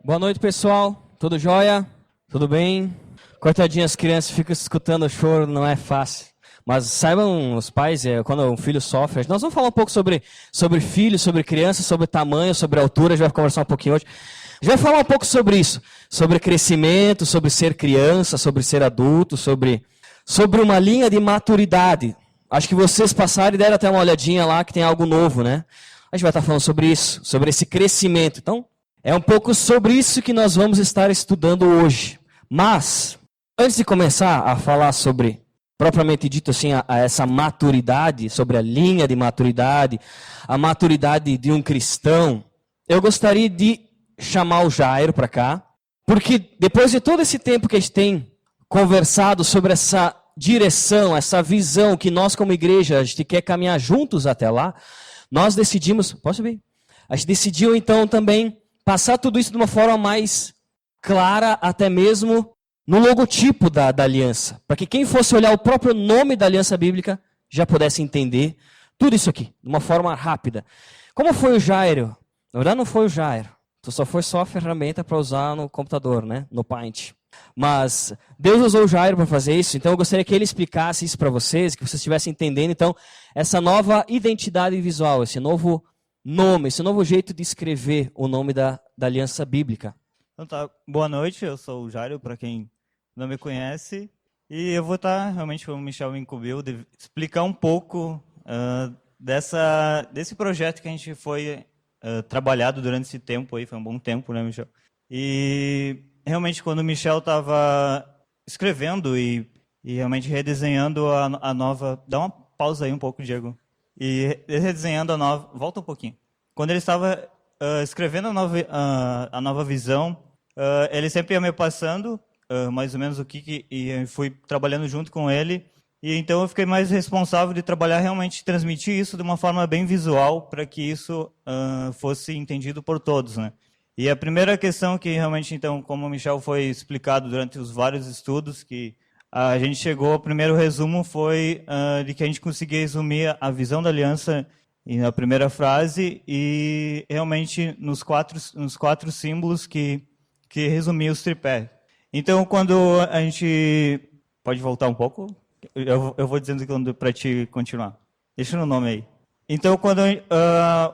Boa noite, pessoal. Tudo jóia? Tudo bem? Coitadinho, as crianças ficam escutando o choro, não é fácil. Mas saibam os pais, quando um filho sofre... Nós vamos falar um pouco sobre filho, sobre criança, sobre tamanho, sobre altura. A gente vai conversar um pouquinho hoje. A gente vai falar um pouco sobre isso. Sobre crescimento, sobre ser criança, sobre ser adulto, sobre uma linha de maturidade. Acho que vocês passaram e deram até uma olhadinha lá que tem algo novo, né? A gente vai estar falando sobre isso, sobre esse crescimento. Então, é um pouco sobre isso que nós vamos estar estudando hoje. Mas, antes de começar a falar sobre, propriamente dito assim, a essa maturidade, sobre a linha de maturidade, a maturidade de um cristão, eu gostaria de chamar o Jairo para cá, porque depois de todo esse tempo que a gente tem conversado sobre essa direção, essa visão que nós como igreja, a gente quer caminhar juntos até lá, nós decidimos, posso subir? A gente decidiu então também passar tudo isso de uma forma mais clara, até mesmo no logotipo da aliança. Para que quem fosse olhar o próprio nome da aliança bíblica já pudesse entender tudo isso aqui, de uma forma rápida. Como foi o Jairo? Na verdade não foi o Jairo. Só foi só a ferramenta para usar no computador, né? No Paint. Mas Deus usou o Jairo para fazer isso, então eu gostaria que ele explicasse isso para vocês, que vocês estivessem entendendo, então, essa nova identidade visual, esse novo nome, esse novo jeito de escrever o nome da aliança bíblica. Então tá, boa noite, eu sou o Jairo, para quem não me conhece, e eu vou estar, realmente, como o Michel me incumbiu, de explicar um pouco desse projeto que a gente foi trabalhado durante esse tempo aí, foi um bom tempo, né, Michel? E realmente, quando o Michel estava escrevendo e realmente redesenhando a nova... Dá uma pausa aí um pouco, Diego. E redesenhando a nova... Volta um pouquinho. Quando ele estava escrevendo a nova visão, ele sempre ia me passando mais ou menos o que... E eu fui trabalhando junto com ele. E então eu fiquei mais responsável de trabalhar realmente, transmitir isso de uma forma bem visual, para que isso fosse entendido por todos, né? E a primeira questão que realmente, então, como o Michel foi explicado durante os vários estudos, que a gente chegou, o primeiro resumo foi de que a gente conseguia resumir a visão da aliança na primeira frase e realmente nos quatro símbolos que resumiam os tripés. Então, quando a gente... Pode voltar um pouco? Eu vou dizendo para te continuar. Deixa no nome aí. Então,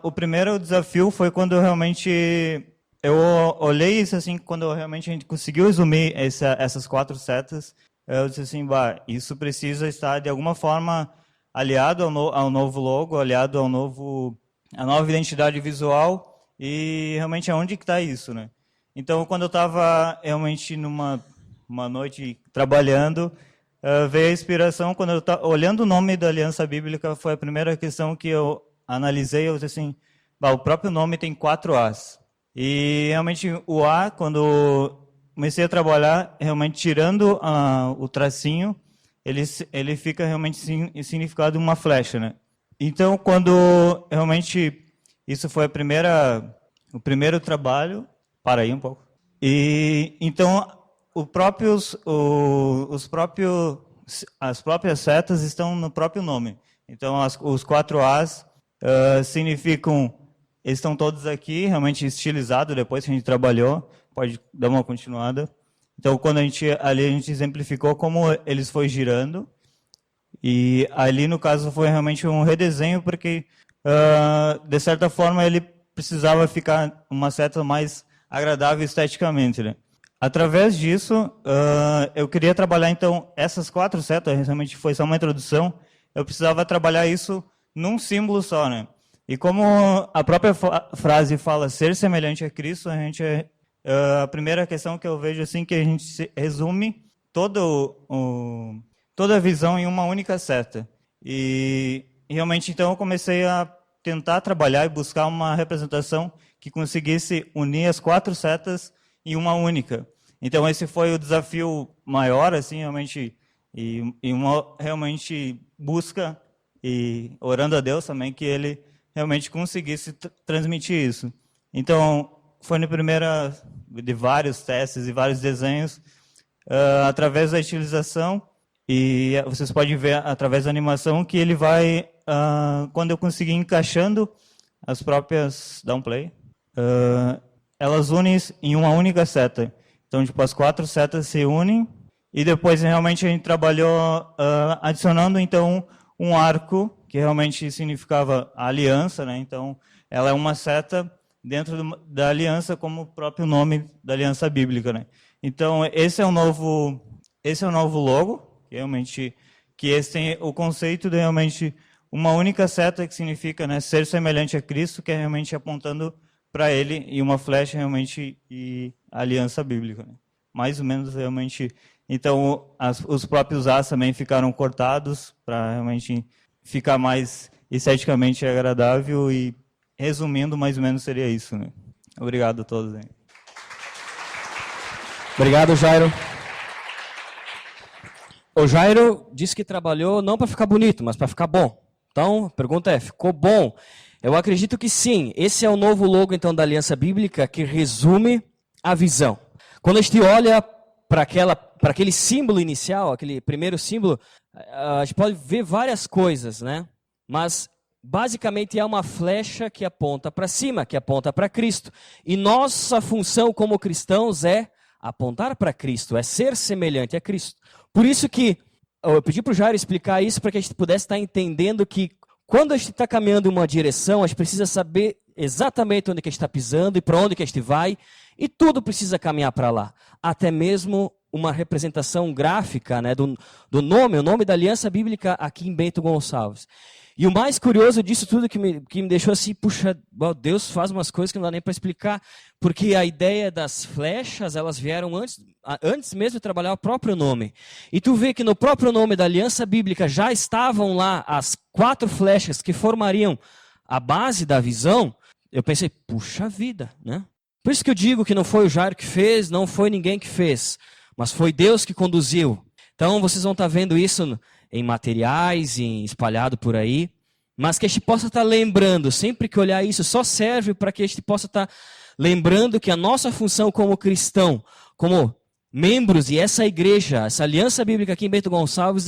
o primeiro desafio foi quando realmente... Eu olhei isso assim, quando realmente a gente conseguiu resumir essas quatro setas, eu disse assim, isso precisa estar de alguma forma aliado ao novo logo, aliado à nova identidade visual, e realmente aonde que está isso, né? Então, quando eu estava realmente numa noite trabalhando, veio a inspiração, quando eu estava olhando o nome da Aliança Bíblica, foi a primeira questão que eu analisei, eu disse assim, o próprio nome tem 4 As. E realmente o A, quando comecei a trabalhar, realmente tirando o tracinho, ele fica realmente significado uma flecha, né? Então, quando realmente isso foi o primeiro trabalho, para aí um pouco. E então as próprias setas estão no próprio nome. Então, os 4 As significam... Eles estão todos aqui, realmente estilizados, depois que a gente trabalhou. Pode dar uma continuada. Então, quando a gente exemplificou como eles foi girando. E ali, no caso, foi realmente um redesenho, porque, de certa forma, ele precisava ficar uma seta mais agradável esteticamente, né? Através disso, eu queria trabalhar, então, essas 4 setas, realmente foi só uma introdução, eu precisava trabalhar isso num símbolo só, né? E como a própria frase fala ser semelhante a Cristo, a primeira questão que eu vejo assim que a gente resume toda a visão em uma única seta. E realmente então eu comecei a tentar trabalhar e buscar uma representação que conseguisse unir as 4 setas em uma única. Então esse foi o desafio maior, assim, realmente, e uma realmente busca e orando a Deus também que Ele realmente conseguisse transmitir isso. Então, foi na primeira de vários testes e vários desenhos, através da estilização, e vocês podem ver através da animação que ele vai, quando eu conseguir encaixando as próprias... Dá um play. elas unem em uma única seta. Então, tipo, as 4 setas se unem e depois realmente a gente trabalhou adicionando, então, um arco, que realmente significava a aliança, né? Então, ela é uma seta dentro da aliança, como o próprio nome da aliança bíblica, né? Então, esse é o novo logo, que esse tem o conceito de realmente uma única seta, que significa, né, ser semelhante a Cristo, que é realmente apontando para ele, e uma flecha realmente e a aliança bíblica, né? Mais ou menos realmente. Então, os próprios as também ficaram cortados para realmente ficar mais esteticamente agradável e, resumindo, mais ou menos seria isso, né? Obrigado a todos. Né? Obrigado, Jairo. O Jairo disse que trabalhou não para ficar bonito, mas para ficar bom. Então, a pergunta é, ficou bom? Eu acredito que sim. Esse é o novo logo, então, da Aliança Bíblica, que resume a visão. Quando a gente olha para aquele símbolo inicial, aquele primeiro símbolo, a gente pode ver várias coisas, né? Mas, basicamente, é uma flecha que aponta para cima, que aponta para Cristo. E nossa função como cristãos é apontar para Cristo, é ser semelhante a Cristo. Por isso que eu pedi para o Jairo explicar isso, para que a gente pudesse estar entendendo que quando a gente está caminhando em uma direção, a gente precisa saber exatamente onde que a gente está pisando e para onde que a gente vai, e tudo precisa caminhar para lá. Até mesmo uma representação gráfica, né, do nome, o nome da Aliança Bíblica aqui em Bento Gonçalves. E o mais curioso disso tudo que me deixou assim, puxa, Deus faz umas coisas que não dá nem para explicar, porque a ideia das flechas, elas vieram antes mesmo de trabalhar o próprio nome. E tu vê que no próprio nome da Aliança Bíblica já estavam lá as 4 flechas que formariam a base da visão. Eu pensei, puxa vida, né? Por isso que eu digo que não foi o Jairo que fez, não foi ninguém que fez, mas foi Deus que conduziu. Então vocês vão estar vendo isso em materiais, espalhado por aí, mas que a gente possa estar lembrando, sempre que olhar isso, só serve para que a gente possa estar lembrando que a nossa função como cristão, como membros e essa igreja, essa aliança bíblica aqui em Bento Gonçalves,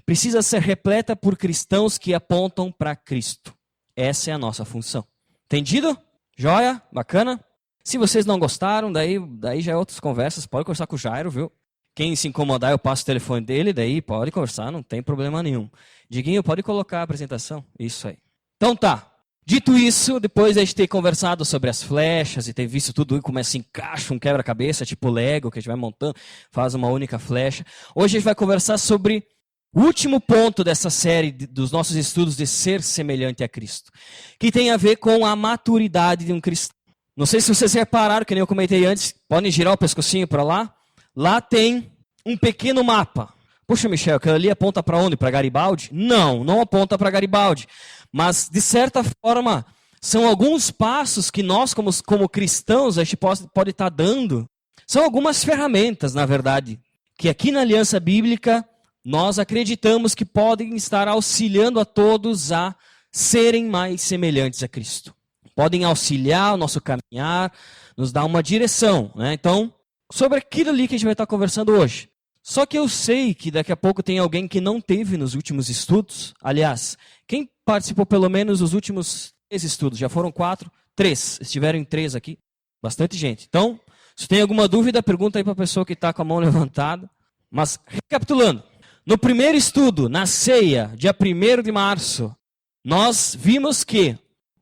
precisa ser repleta por cristãos que apontam para Cristo. Essa é a nossa função. Entendido? Joia? Bacana? Se vocês não gostaram, daí já é outras conversas, pode conversar com o Jairo, viu? Quem se incomodar, eu passo o telefone dele, daí pode conversar, não tem problema nenhum. Diguinho, pode colocar a apresentação? Isso aí. Então tá. Dito isso, depois de a gente ter conversado sobre as flechas e ter visto tudo como se encaixa um quebra-cabeça, tipo Lego, que a gente vai montando, faz uma única flecha. Hoje a gente vai conversar sobre o último ponto dessa série dos nossos estudos de ser semelhante a Cristo, que tem a ver com a maturidade de um cristão. Não sei se vocês repararam, que nem eu comentei antes, podem girar o pescocinho para lá. Lá tem um pequeno mapa. Puxa, Michel, aquilo ali aponta para onde? Para Garibaldi? Não, não aponta para Garibaldi. Mas, de certa forma, são alguns passos que nós, como cristãos, a gente pode estar dando. São algumas ferramentas, na verdade, que aqui na Aliança Bíblica nós acreditamos que podem estar auxiliando a todos a serem mais semelhantes a Cristo. Podem auxiliar o nosso caminhar, nos dar uma direção, né? Então, sobre aquilo ali que a gente vai estar conversando hoje. Só que eu sei que daqui a pouco tem alguém que não teve nos últimos estudos. Aliás, quem participou pelo menos dos últimos 3 estudos? Já foram 4? 3. Estiveram em 3 aqui. Bastante gente. Então, se tem alguma dúvida, pergunta aí para a pessoa que está com a mão levantada. Mas, recapitulando. No primeiro estudo, na ceia, dia 1º de março, nós vimos que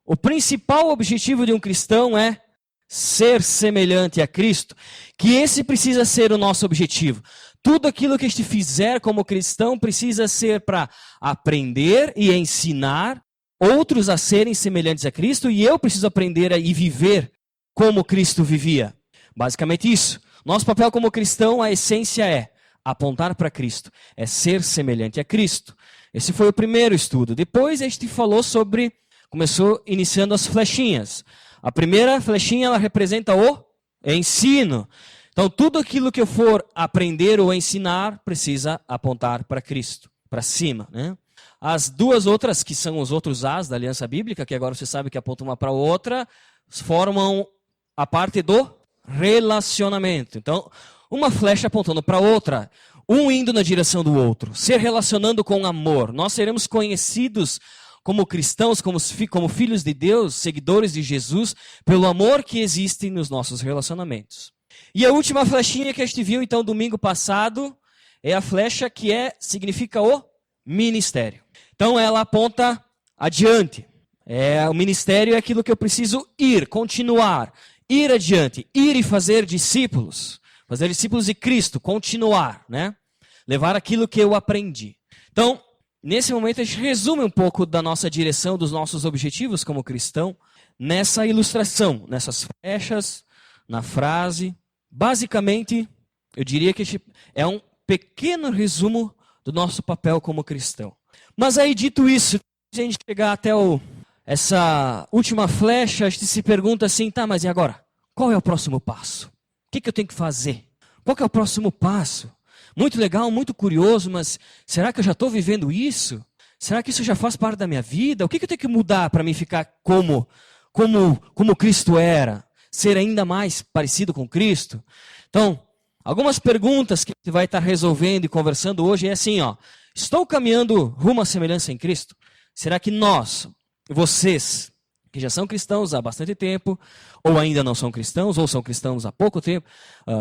o principal objetivo de um cristão é ser semelhante a Cristo, que esse precisa ser o nosso objetivo. Tudo aquilo que a gente fizer como cristão precisa ser para aprender e ensinar outros a serem semelhantes a Cristo, e eu preciso aprender e viver como Cristo vivia. Basicamente isso. Nosso papel como cristão, a essência é apontar para Cristo, é ser semelhante a Cristo. Esse foi o primeiro estudo. Depois a gente começou iniciando as flechinhas. A primeira flechinha, ela representa o ensino. Então, tudo aquilo que eu for aprender ou ensinar precisa apontar para Cristo, para cima, né? As 2 outras, que são os outros as da Aliança Bíblica, que agora você sabe que apontam uma para a outra, formam a parte do relacionamento. Então, uma flecha apontando para a outra, um indo na direção do outro, se relacionando com amor. Nós seremos conhecidos como cristãos, como filhos de Deus, seguidores de Jesus, pelo amor que existe nos nossos relacionamentos. E a última flechinha que a gente viu, então, domingo passado, é a flecha que significa o ministério. Então, ela aponta adiante. O ministério é aquilo que eu preciso ir, continuar, ir adiante, ir e fazer discípulos de Cristo, continuar, né? Levar aquilo que eu aprendi. Então, nesse momento a gente resume um pouco da nossa direção, dos nossos objetivos como cristão, nessa ilustração, nessas flechas, na frase. Basicamente, eu diria que é um pequeno resumo do nosso papel como cristão. Mas aí, dito isso, se a gente chegar até essa última flecha, a gente se pergunta assim, tá, mas e agora? Qual é o próximo passo? O que eu tenho que fazer? Qual que é o próximo passo? Muito legal, muito curioso, mas será que eu já estou vivendo isso? Será que isso já faz parte da minha vida? O que eu tenho que mudar para mim ficar como Cristo era? Ser ainda mais parecido com Cristo? Então, algumas perguntas que você vai estar resolvendo e conversando hoje é assim, estou caminhando rumo à semelhança em Cristo? Será que vocês, que já são cristãos há bastante tempo, ou ainda não são cristãos, ou são cristãos há pouco tempo,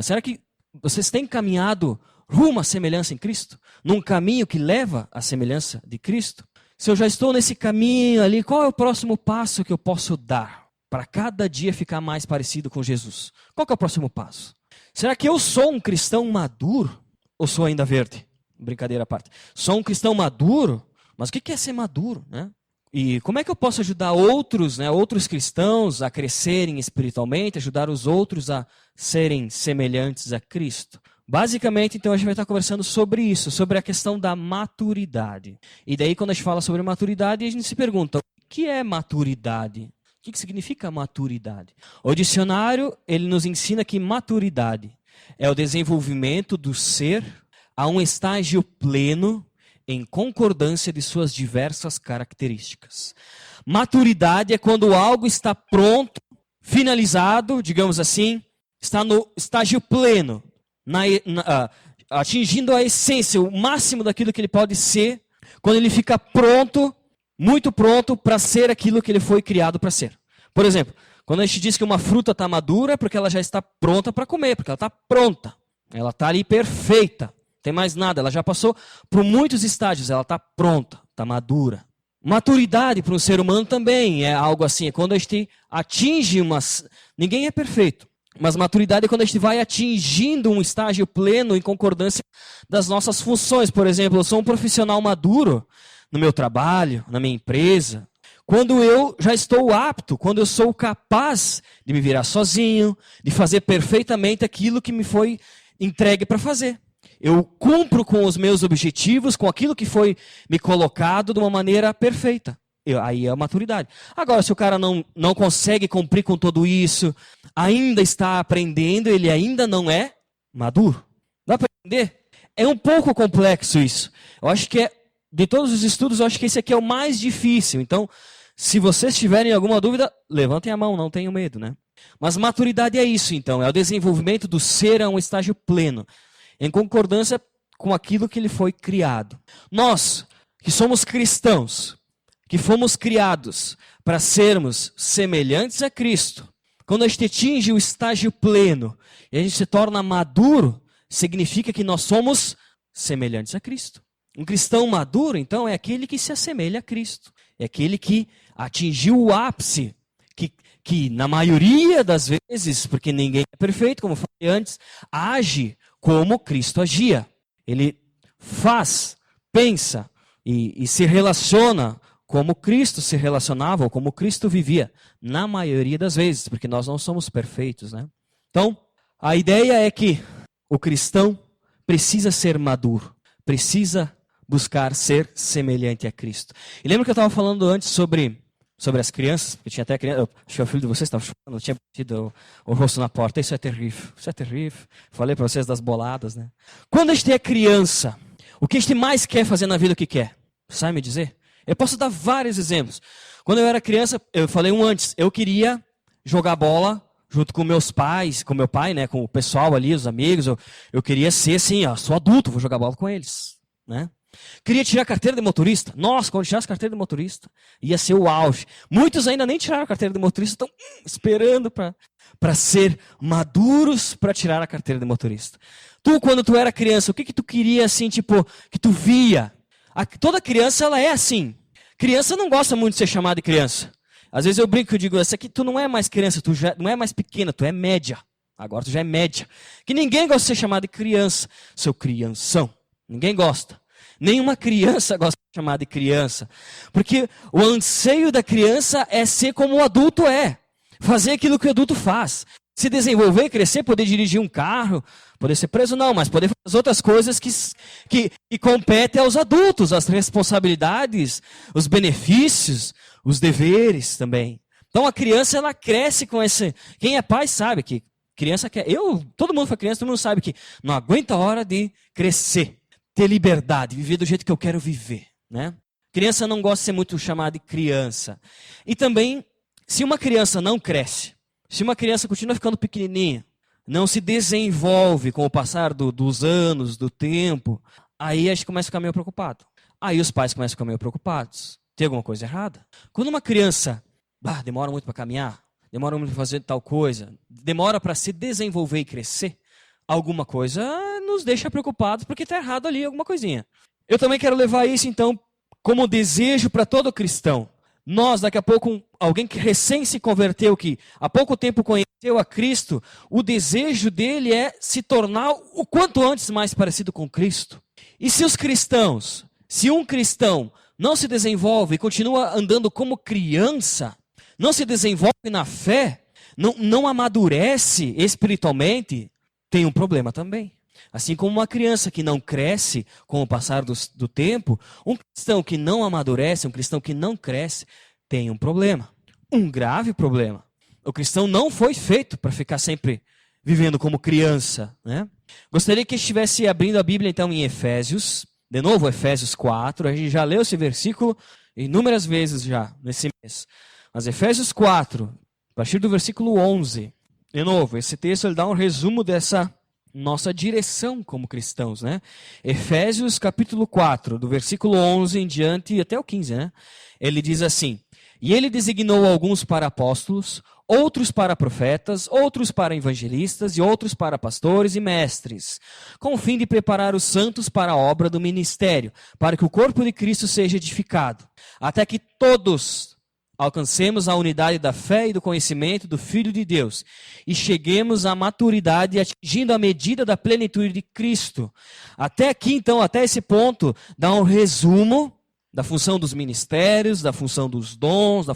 será que vocês têm caminhado rumo à semelhança em Cristo? Num caminho que leva à semelhança de Cristo? Se eu já estou nesse caminho ali, qual é o próximo passo que eu posso dar para cada dia ficar mais parecido com Jesus? Qual que é o próximo passo? Será que eu sou um cristão maduro ou sou ainda verde? Brincadeira à parte. Sou um cristão maduro, mas o que é ser maduro, né? E como é que eu posso ajudar outros cristãos a crescerem espiritualmente, ajudar os outros a serem semelhantes a Cristo? Basicamente, então, a gente vai estar conversando sobre isso, sobre a questão da maturidade. E daí, quando a gente fala sobre maturidade, a gente se pergunta, o que é maturidade? O que significa maturidade? O dicionário, ele nos ensina que maturidade é o desenvolvimento do ser a um estágio pleno em concordância de suas diversas características. Maturidade é quando algo está pronto, finalizado, digamos assim, está no estágio pleno, atingindo a essência, o máximo daquilo que ele pode ser, quando ele fica pronto, muito pronto para ser aquilo que ele foi criado para ser. Por exemplo, quando a gente diz que uma fruta está madura, é porque ela já está pronta para comer, porque ela está pronta, ela está ali perfeita. Não tem mais nada, ela já passou por muitos estágios, ela está pronta, está madura. Maturidade para um ser humano também é algo assim, é quando a gente atinge ninguém é perfeito, mas maturidade é quando a gente vai atingindo um estágio pleno em concordância das nossas funções. Por exemplo, eu sou um profissional maduro no meu trabalho, na minha empresa, quando eu já estou apto, quando eu sou capaz de me virar sozinho, de fazer perfeitamente aquilo que me foi entregue para fazer. Eu cumpro com os meus objetivos, com aquilo que foi me colocado de uma maneira perfeita. Aí é a maturidade. Agora, se o cara não consegue cumprir com tudo isso, ainda está aprendendo, ele ainda não é maduro. Dá para entender? É um pouco complexo isso. Eu acho que de todos os estudos, eu acho que esse aqui é o mais difícil. Então, se vocês tiverem alguma dúvida, levantem a mão, não tenham medo, né? Mas maturidade é isso, então. É o desenvolvimento do ser a um estágio pleno, em concordância com aquilo que ele foi criado. Nós, que somos cristãos, que fomos criados para sermos semelhantes a Cristo, quando a gente atinge o estágio pleno e a gente se torna maduro, significa que nós somos semelhantes a Cristo. Um cristão maduro, então, é aquele que se assemelha a Cristo. É aquele que atingiu o ápice, que na maioria das vezes, porque ninguém é perfeito, como eu falei antes, age como Cristo agia. Ele faz, pensa e se relaciona como Cristo se relacionava, ou como Cristo vivia, na maioria das vezes, porque nós não somos perfeitos, né? Então, a ideia é que o cristão precisa ser maduro, precisa buscar ser semelhante a Cristo. E lembra que eu estava falando antes sobre as crianças? Eu tinha até criança, acho que o filho de vocês estava chorando, eu tinha batido o rosto na porta. Isso é terrível, isso é terrível. Falei para vocês das boladas, né? Quando a gente é criança, o que a gente mais quer fazer na vida, o que quer? Sabe me dizer? Eu posso dar vários exemplos. Quando eu era criança, eu falei antes, eu queria jogar bola junto com meus pais, com meu pai, né, com o pessoal ali, os amigos. Eu queria ser assim, sou adulto, vou jogar bola com eles, né? Queria tirar a carteira de motorista. Nossa, quando tirasse a carteira de motorista, ia ser o auge. Muitos ainda nem tiraram a carteira de motorista, estão esperando para ser maduros para tirar a carteira de motorista. Tu, quando tu era criança, o que tu queria, assim, tipo, que tu via? Toda criança, ela é assim. Criança não gosta muito de ser chamada de criança. Às vezes eu brinco e digo, essa aqui tu não é mais criança, tu já não é mais pequena, tu é média. Agora tu já é média. Que ninguém gosta de ser chamado de criança. Seu crianção. Ninguém gosta. Nenhuma criança gosta de ser chamada de criança. Porque o anseio da criança é ser como o adulto é. Fazer aquilo que o adulto faz. Se desenvolver, crescer, poder dirigir um carro, poder ser preso, não, mas poder fazer as outras coisas que competem aos adultos, as responsabilidades, os benefícios, os deveres também. Então a criança, ela cresce com esse... Quem é pai sabe que criança quer... Todo mundo foi criança, todo mundo sabe que não aguenta a hora de crescer, ter liberdade, viver do jeito que eu quero viver, né? Criança não gosta de ser muito chamada de criança. E também, se uma criança não cresce, se uma criança continua ficando pequenininha, não se desenvolve com o passar dos anos, do tempo, aí a gente começa a ficar meio preocupado. Aí os pais começam a ficar meio preocupados. Tem alguma coisa errada? Quando uma criança demora muito para caminhar, demora muito para fazer tal coisa, demora para se desenvolver e crescer, alguma coisa nos deixa preocupados porque está errado ali alguma coisinha. Eu também quero levar isso, então, como desejo para todo cristão. Nós, daqui a pouco, alguém que recém se converteu, que há pouco tempo conheceu a Cristo, o desejo dele é se tornar o quanto antes mais parecido com Cristo. E se um cristão não se desenvolve e continua andando como criança, não se desenvolve na fé, não amadurece espiritualmente, tem um problema também. Assim como uma criança que não cresce com o passar do tempo, um cristão que não amadurece, um cristão que não cresce, tem um problema. Um grave problema. O cristão não foi feito para ficar sempre vivendo como criança, né? Gostaria que estivesse abrindo a Bíblia então em Efésios, de novo Efésios 4, a gente já leu esse versículo inúmeras vezes já nesse mês. Mas Efésios 4, a partir do versículo 11, de novo, esse texto ele dá um resumo dessa nossa direção como cristãos, né? Efésios capítulo 4, do versículo 11 em diante até o 15, né? Ele diz assim: E ele designou alguns para apóstolos, outros para profetas, outros para evangelistas e outros para pastores e mestres, com o fim de preparar os santos para a obra do ministério, para que o corpo de Cristo seja edificado, até que todos alcancemos a unidade da fé e do conhecimento do Filho de Deus e cheguemos à maturidade atingindo a medida da plenitude de Cristo. Até aqui, então, até esse ponto, dá um resumo da função dos ministérios, da função dos dons,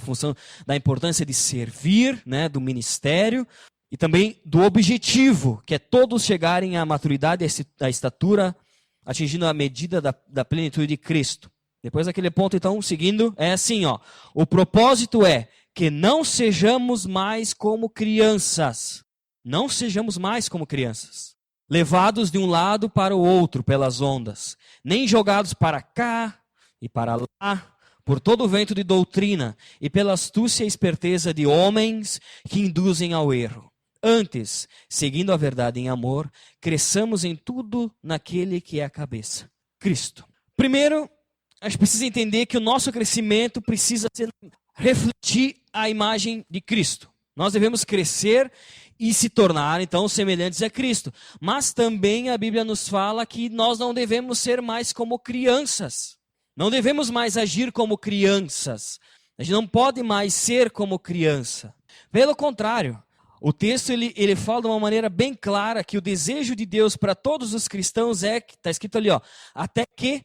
da importância de servir, né, do ministério, e também do objetivo, que é todos chegarem à maturidade, à estatura, atingindo a medida da plenitude de Cristo. Depois daquele ponto, então, seguindo, é assim, ó. O propósito é que não sejamos mais como crianças. Não sejamos mais como crianças. Levados de um lado para o outro pelas ondas. Nem jogados para cá e para lá, por todo o vento de doutrina e pela astúcia e esperteza de homens que induzem ao erro. Antes, seguindo a verdade em amor, cresçamos em tudo naquele que é a cabeça, Cristo. Primeiro, a gente precisa entender que o nosso crescimento precisa refletir a imagem de Cristo. Nós devemos crescer e se tornar, então, semelhantes a Cristo. Mas também a Bíblia nos fala que nós não devemos ser mais como crianças. Não devemos mais agir como crianças. A gente não pode mais ser como criança. Pelo contrário, o texto ele fala de uma maneira bem clara que o desejo de Deus para todos os cristãos está escrito ali, ó, até que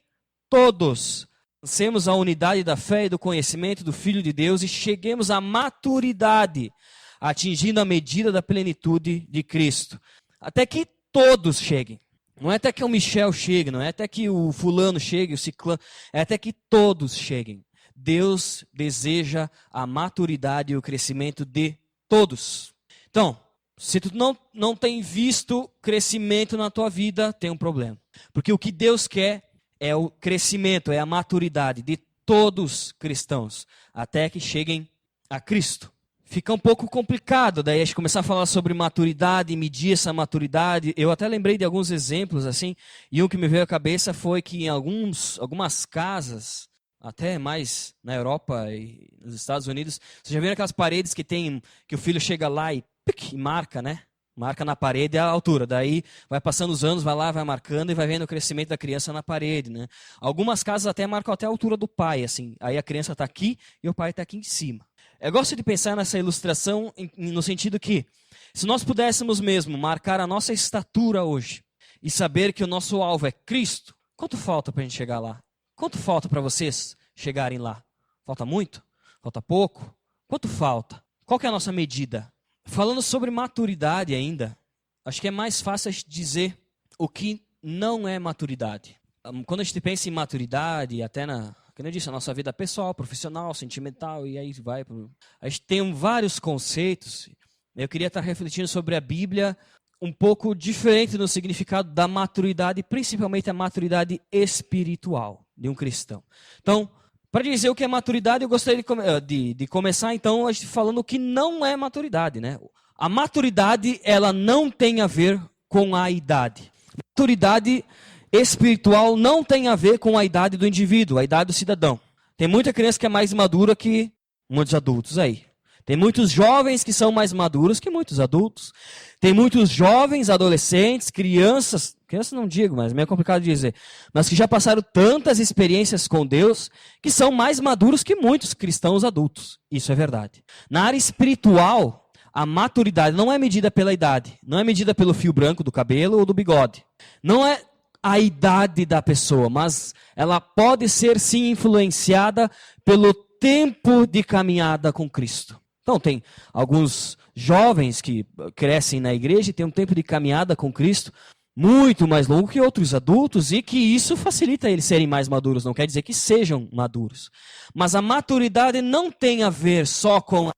todos alcancemos a unidade da fé e do conhecimento do Filho de Deus e cheguemos à maturidade, atingindo a medida da plenitude de Cristo. Até que todos cheguem. Não é até que o Michel chegue, não é até que o fulano chegue, o ciclano, é até que todos cheguem. Deus deseja a maturidade e o crescimento de todos. Então, se tu não tem visto crescimento na tua vida, tem um problema. Porque o que Deus quer é o crescimento, é a maturidade de todos cristãos, até que cheguem a Cristo. fica um pouco complicado. Daí a gente começar a falar sobre maturidade, medir essa maturidade. Eu até lembrei de alguns exemplos assim, e um que me veio à cabeça foi que em algumas casas, até mais na Europa e nos Estados Unidos, você já viu aquelas paredes que o filho chega lá e marca, né? Marca na parede a altura. Daí vai passando os anos, vai lá, vai marcando e vai vendo o crescimento da criança na parede, né? Algumas casas até marcam até a altura do pai, assim. Aí a criança está aqui e o pai está aqui em cima. Eu gosto de pensar nessa ilustração no sentido que, se nós pudéssemos mesmo marcar a nossa estatura hoje e saber que o nosso alvo é Cristo, quanto falta para a gente chegar lá? Quanto falta para vocês chegarem lá? Falta muito? Falta pouco? Quanto falta? Qual que é a nossa medida? Falando sobre maturidade ainda, acho que é mais fácil a gente dizer o que não é maturidade. Quando a gente pensa em maturidade, até como eu disse, a nossa vida pessoal, profissional, sentimental, e aí vai. A gente tem vários conceitos. Eu queria estar refletindo sobre a Bíblia um pouco diferente no significado da maturidade, principalmente a maturidade espiritual de um cristão. Então, para dizer o que é maturidade, eu gostaria de começar, então, falando o que não é maturidade, né? A maturidade, ela não tem a ver com a idade. Maturidade espiritual não tem a ver com a idade do indivíduo, a idade do cidadão. Tem muita criança que é mais madura que muitos adultos aí. Tem muitos jovens que são mais maduros que muitos adultos. Tem muitos jovens, adolescentes, crianças não digo, mas é meio complicado de dizer, mas que já passaram tantas experiências com Deus que são mais maduros que muitos cristãos adultos. Isso é verdade. Na área espiritual, a maturidade não é medida pela idade, não é medida pelo fio branco do cabelo ou do bigode. Não é a idade da pessoa, mas ela pode ser sim influenciada pelo tempo de caminhada com Cristo. Então tem alguns jovens que crescem na igreja e têm um tempo de caminhada com Cristo muito mais longo que outros adultos e que isso facilita eles serem mais maduros, não quer dizer que sejam maduros. Mas a maturidade não tem a ver só com a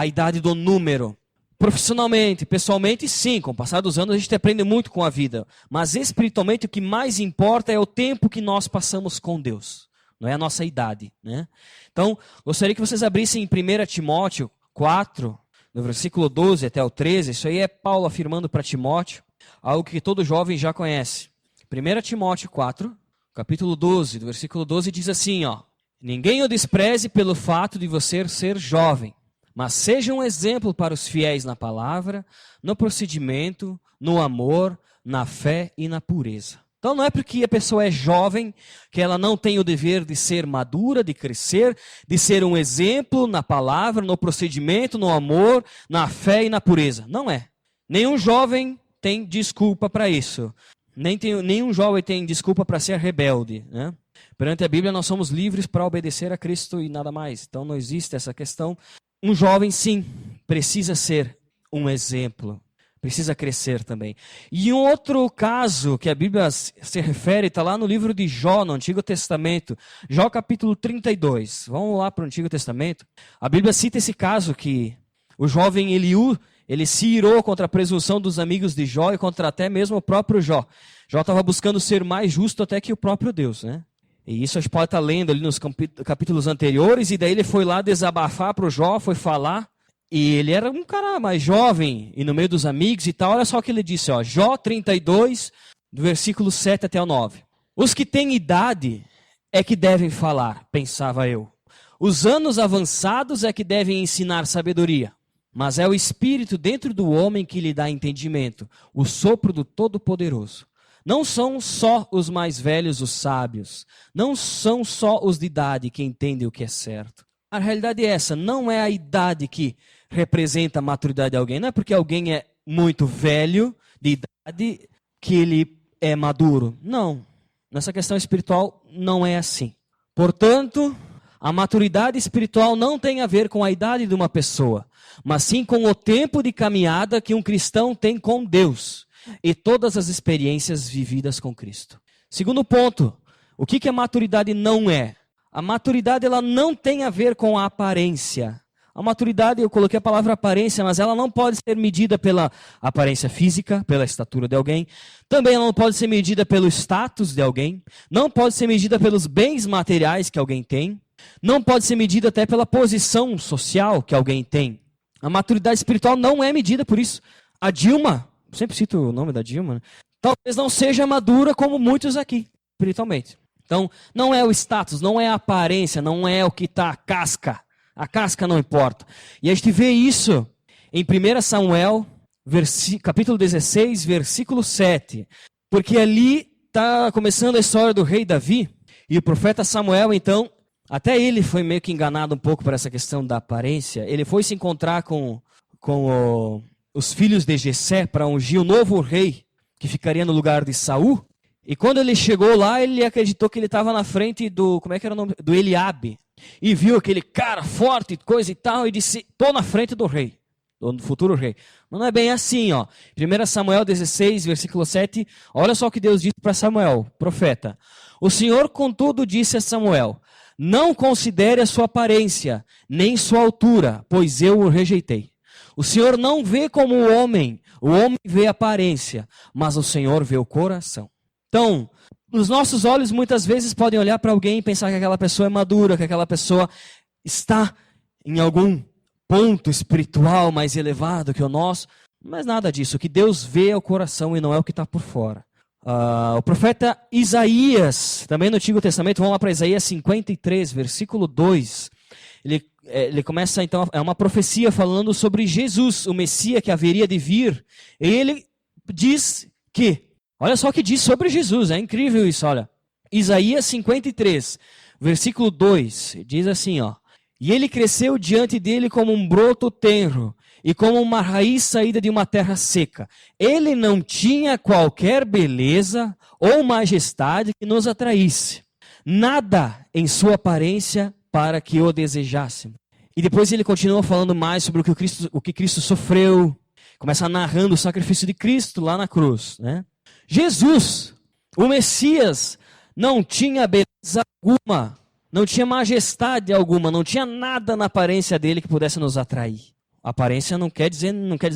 idade do número. Profissionalmente, pessoalmente, sim, com o passar dos anos a gente aprende muito com a vida, mas espiritualmente o que mais importa é o tempo que nós passamos com Deus, não é a nossa idade, né? Então, gostaria que vocês abrissem em 1 Timóteo 4, no versículo 12 até o 13, isso aí é Paulo afirmando para Timóteo, algo que todo jovem já conhece. 1 Timóteo 4, capítulo 12, do versículo 12 diz assim, ó: ninguém o despreze pelo fato de você ser jovem, mas seja um exemplo para os fiéis na palavra, no procedimento, no amor, na fé e na pureza. Então não é porque a pessoa é jovem que ela não tem o dever de ser madura, de crescer, de ser um exemplo na palavra, no procedimento, no amor, na fé e na pureza. Não é. Nenhum jovem tem desculpa para isso. Nenhum jovem tem desculpa para ser rebelde, né? Perante a Bíblia nós somos livres para obedecer a Cristo e nada mais. Então não existe essa questão. Um jovem sim, precisa ser um exemplo. Precisa crescer também. E um outro caso que a Bíblia se refere, está lá no livro de Jó, no Antigo Testamento. Jó capítulo 32. Vamos lá para o Antigo Testamento. A Bíblia cita esse caso que o jovem Eliú, ele se irou contra a presunção dos amigos de Jó e contra até mesmo o próprio Jó. Jó estava buscando ser mais justo até que o próprio Deus, né? E isso a gente pode estar lendo ali nos capítulos anteriores, e daí ele foi lá desabafar para o Jó, foi falar. E ele era um cara mais jovem, e no meio dos amigos e tal, olha só o que ele disse, ó, Jó 32, do versículo 7 até o 9. Os que têm idade é que devem falar, pensava eu. Os anos avançados é que devem ensinar sabedoria. Mas é o Espírito dentro do homem que lhe dá entendimento, o sopro do Todo-Poderoso. Não são só os mais velhos os sábios, não são só os de idade que entendem o que é certo. A realidade é essa, não é a idade que representa a maturidade de alguém. Não é porque alguém é muito velho, de idade, que ele é maduro. Não, nessa questão espiritual não é assim. Portanto, a maturidade espiritual não tem a ver com a idade de uma pessoa, mas sim com o tempo de caminhada que um cristão tem com Deus e todas as experiências vividas com Cristo. Segundo ponto, o que a maturidade não é? A maturidade ela não tem a ver com a aparência. A maturidade, eu coloquei a palavra aparência, mas ela não pode ser medida pela aparência física, pela estatura de alguém. Também ela não pode ser medida pelo status de alguém. Não pode ser medida pelos bens materiais que alguém tem. Não pode ser medida até pela posição social que alguém tem. A maturidade espiritual não é medida por isso. A Dilma, sempre cito o nome da Dilma, né? Talvez não seja madura como muitos aqui, espiritualmente. Então, não é o status, não é a aparência, não é o que está a casca. A casca não importa. E a gente vê isso em 1 Samuel, capítulo 16, versículo 7. Porque ali está começando a história do rei Davi. E o profeta Samuel, então, até ele foi meio que enganado um pouco por essa questão da aparência. Ele foi se encontrar com os filhos de Jessé para ungir o novo rei que ficaria no lugar de Saul. E quando ele chegou lá, ele acreditou que ele estava na frente do, como é que era o nome? Do Eliabe. E viu aquele cara forte, coisa e tal, e disse, estou na frente do rei, do futuro rei. Mas não é bem assim, ó. 1 Samuel 16, versículo 7, olha só o que Deus disse para Samuel, profeta. O Senhor, contudo, disse a Samuel, não considere a sua aparência, nem sua altura, pois eu o rejeitei. O Senhor não vê como o homem vê a aparência, mas o Senhor vê o coração. Então, os nossos olhos muitas vezes podem olhar para alguém e pensar que aquela pessoa é madura, que aquela pessoa está em algum ponto espiritual mais elevado que o nosso, mas nada disso. O que Deus vê é o coração e não é o que está por fora. O profeta Isaías, também no Antigo Testamento, vamos lá para Isaías 53, versículo 2. Ele começa, então, é uma profecia falando sobre Jesus, o Messias que haveria de vir. E ele diz que, olha só o que diz sobre Jesus, é incrível isso, olha. Isaías 53, versículo 2, diz assim, ó. E ele cresceu diante dele como um broto tenro, e como uma raiz saída de uma terra seca. Ele não tinha qualquer beleza ou majestade que nos atraísse. Nada em sua aparência para que o desejássemos. E depois ele continua falando mais sobre o que Cristo sofreu. Começa narrando o sacrifício de Cristo lá na cruz, né? Jesus, o Messias, não tinha beleza alguma, não tinha majestade alguma, não tinha nada na aparência dele que pudesse nos atrair. Aparência não quer dizer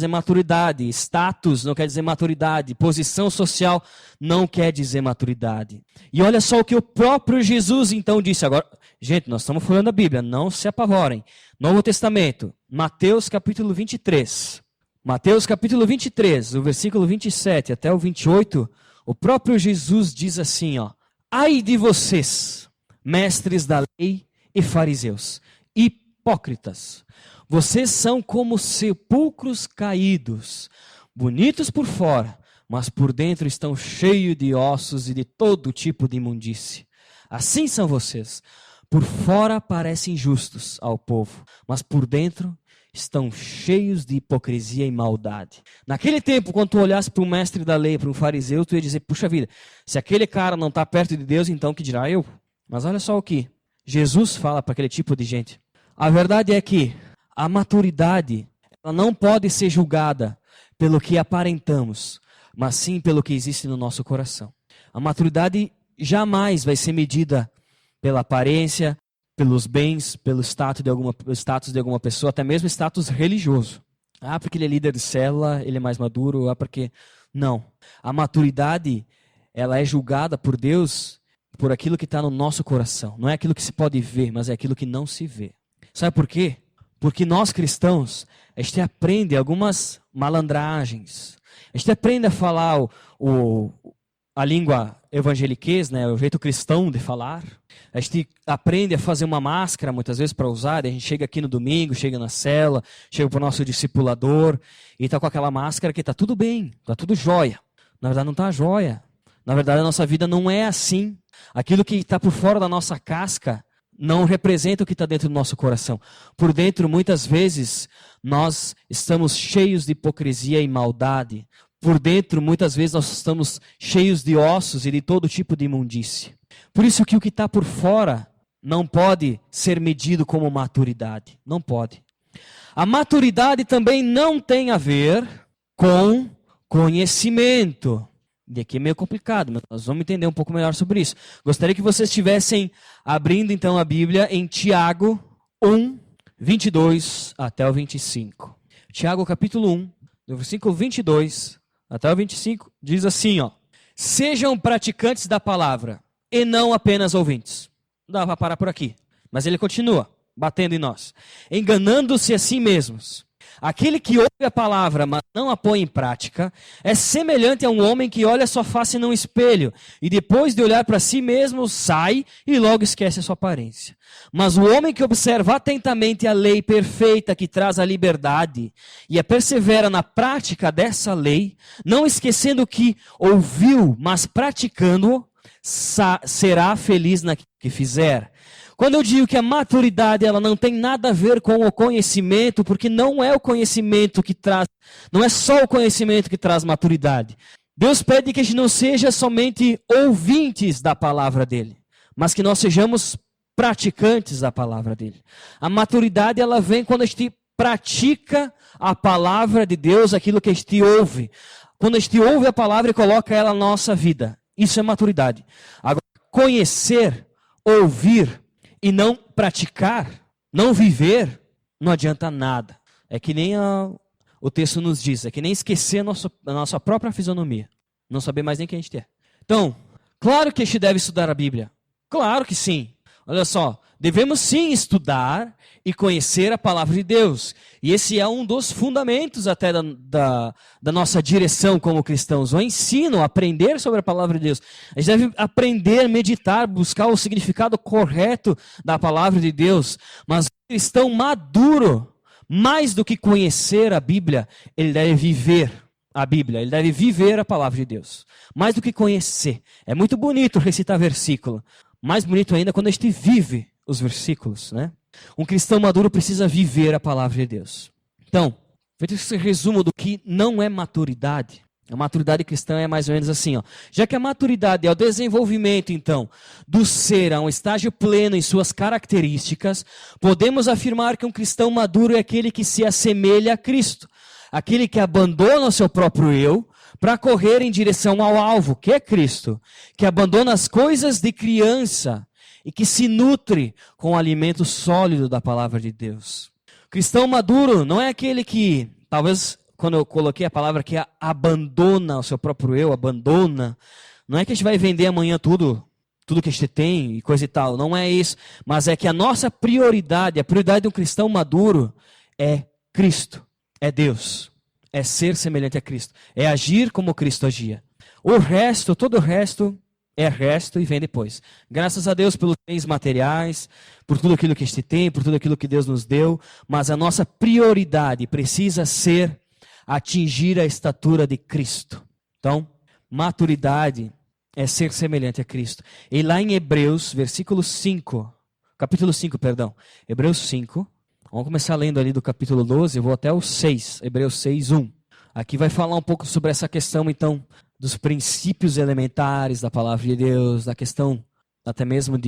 maturidade, status não quer dizer maturidade, posição social não quer dizer maturidade. E olha só o que o próprio Jesus então disse. Agora, gente, nós estamos falando da Bíblia, não se apavorem. Novo Testamento, Mateus capítulo 23. Mateus capítulo 23, do versículo 27 até o 28, o próprio Jesus diz assim, ó. Ai de vocês, mestres da lei e fariseus, hipócritas. Vocês são como sepulcros caídos, bonitos por fora, mas por dentro estão cheios de ossos e de todo tipo de imundície. Assim são vocês. Por fora parecem justos ao povo, mas por dentro estão cheios de hipocrisia e maldade. Naquele tempo, quando tu olhasse para um mestre da lei, para um fariseu, tu ia dizer, puxa vida, se aquele cara não está perto de Deus, então que dirá eu? Mas olha só o que Jesus fala para aquele tipo de gente. A verdade é que a maturidade ela não pode ser julgada pelo que aparentamos, mas sim pelo que existe no nosso coração. A maturidade jamais vai ser medida pela aparência, pelos bens, pelo status de alguma pessoa, até mesmo status religioso. Ah, porque ele é líder de célula, ele é mais maduro, porque... Não. A maturidade, ela é julgada por Deus por aquilo que está no nosso coração. Não é aquilo que se pode ver, mas é aquilo que não se vê. Sabe por quê? Porque nós cristãos, a gente aprende algumas malandragens. A gente aprende a falar a língua evangeliquez, né, o jeito cristão de falar. A gente aprende a fazer uma máscara, muitas vezes, para usar. A gente chega aqui no domingo, chega na cela, chega para o nosso discipulador e está com aquela máscara que está tudo bem, está tudo jóia. Na verdade, não está jóia. Na verdade, a nossa vida não é assim. Aquilo que está por fora da nossa casca não representa o que está dentro do nosso coração. Por dentro, muitas vezes, nós estamos cheios de hipocrisia e maldade. Por dentro, muitas vezes, nós estamos cheios de ossos e de todo tipo de imundície. Por isso que o que está por fora não pode ser medido como maturidade. Não pode. A maturidade também não tem a ver com conhecimento. E aqui é meio complicado, mas nós vamos entender um pouco melhor sobre isso. Gostaria que vocês estivessem abrindo então a Bíblia em Tiago 1, 22 até o 25. Tiago capítulo 1, do versículo 22 até o 25, diz assim, ó. Sejam praticantes da palavra e não apenas ouvintes. Dá para parar por aqui. Mas ele continua batendo em nós. Enganando-se a si mesmos. Aquele que ouve a palavra, mas não a põe em prática, é semelhante a um homem que olha sua face num espelho e depois de olhar para si mesmo, sai e logo esquece a sua aparência. Mas o homem que observa atentamente a lei perfeita que traz a liberdade e a persevera na prática dessa lei, não esquecendo o que ouviu, mas praticando-o, será feliz naquilo que fizer. Quando eu digo que a maturidade ela não tem nada a ver com o conhecimento, porque não é o conhecimento que traz, não é só o conhecimento que traz maturidade. Deus pede que a gente não seja somente ouvintes da palavra dele, mas que nós sejamos praticantes da palavra dele. A maturidade ela vem quando a gente pratica a palavra de Deus, aquilo que a gente ouve. Quando a gente ouve a palavra e coloca ela na nossa vida. Isso é maturidade. Agora, conhecer, ouvir e não praticar, não viver, não adianta nada. É que nem o texto nos diz, é que nem esquecer a nossa própria fisionomia. Não saber mais nem quem a gente é. Então, claro que a gente deve estudar a Bíblia. Claro que sim. Olha só, devemos sim estudar e conhecer a palavra de Deus. E esse é um dos fundamentos até da nossa direção como cristãos. O ensino, aprender sobre a palavra de Deus. A gente deve aprender, meditar, buscar o significado correto da palavra de Deus. Mas o cristão maduro, mais do que conhecer a Bíblia, ele deve viver a Bíblia. Ele deve viver a palavra de Deus. Mais do que conhecer. É muito bonito recitar versículo. Mais bonito ainda quando a gente vive os versículos, né? Um cristão maduro precisa viver a palavra de Deus. Então, feito esse resumo do que não é maturidade, a maturidade cristã é mais ou menos assim, ó. Já que a maturidade é o desenvolvimento, então, do ser a um estágio pleno em suas características, podemos afirmar que um cristão maduro é aquele que se assemelha a Cristo, aquele que abandona o seu próprio eu, para correr em direção ao alvo, que é Cristo, que abandona as coisas de criança e que se nutre com o alimento sólido da palavra de Deus. O cristão maduro não é aquele que, talvez quando eu coloquei a palavra que abandona o seu próprio eu, abandona, não é que a gente vai vender amanhã tudo que a gente tem e coisa e tal, não é isso, mas é que a nossa prioridade, a prioridade de um cristão maduro é Cristo, é Deus. É ser semelhante a Cristo. É agir como Cristo agia. O resto, todo o resto, é resto e vem depois. Graças a Deus pelos bens materiais, por tudo aquilo que a gente tem, por tudo aquilo que Deus nos deu. Mas a nossa prioridade precisa ser atingir a estatura de Cristo. Então, maturidade é ser semelhante a Cristo. E lá em Hebreus, capítulo 5, Hebreus 5. Vamos começar lendo ali do capítulo 12, eu vou até o 6, Hebreus 6, 1. Aqui vai falar um pouco sobre essa questão, então, dos princípios elementares da palavra de Deus, da questão até mesmo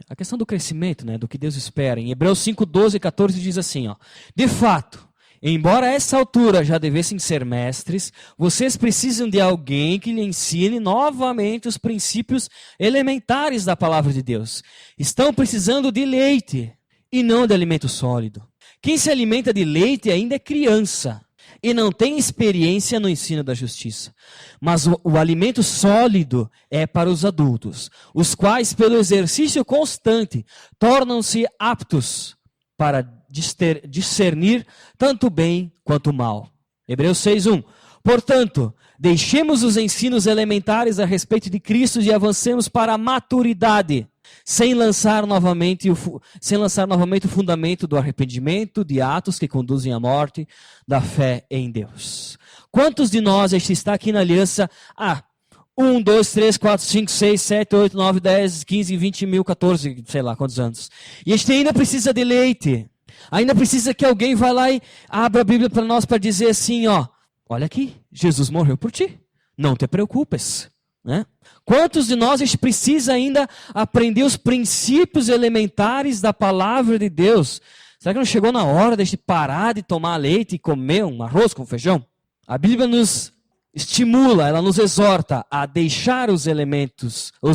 a questão do crescimento, né, do que Deus espera. Em Hebreus 5, 12 e 14 diz assim, ó, de fato, embora a essa altura já devessem ser mestres, vocês precisam de alguém que lhe ensine novamente os princípios elementares da palavra de Deus. Estão precisando de leite e não de alimento sólido. Quem se alimenta de leite ainda é criança e não tem experiência no ensino da justiça. Mas o alimento sólido é para os adultos, os quais, pelo exercício constante, tornam-se aptos para discernir tanto o bem quanto o mal. Hebreus 6:1. Portanto, deixemos os ensinos elementares a respeito de Cristo e avancemos para a maturidade, sem lançar novamente o fundamento do arrependimento, de atos que conduzem à morte, da fé em Deus. Quantos de nós, a gente está aqui na aliança há 1, 2, 3, 4, 5, 6, 7, 8, 9, 10, 15, 20 mil, 14, sei lá quantos anos. E a gente ainda precisa de leite. Ainda precisa que alguém vá lá e abra a Bíblia para nós para dizer assim, ó, olha aqui, Jesus morreu por ti, não te preocupes. Né? Quantos de nós a gente precisa ainda aprender os princípios elementares da palavra de Deus? Será que não chegou na hora de a gente parar de tomar leite e comer um arroz com feijão? A Bíblia nos estimula, ela nos exorta a deixar os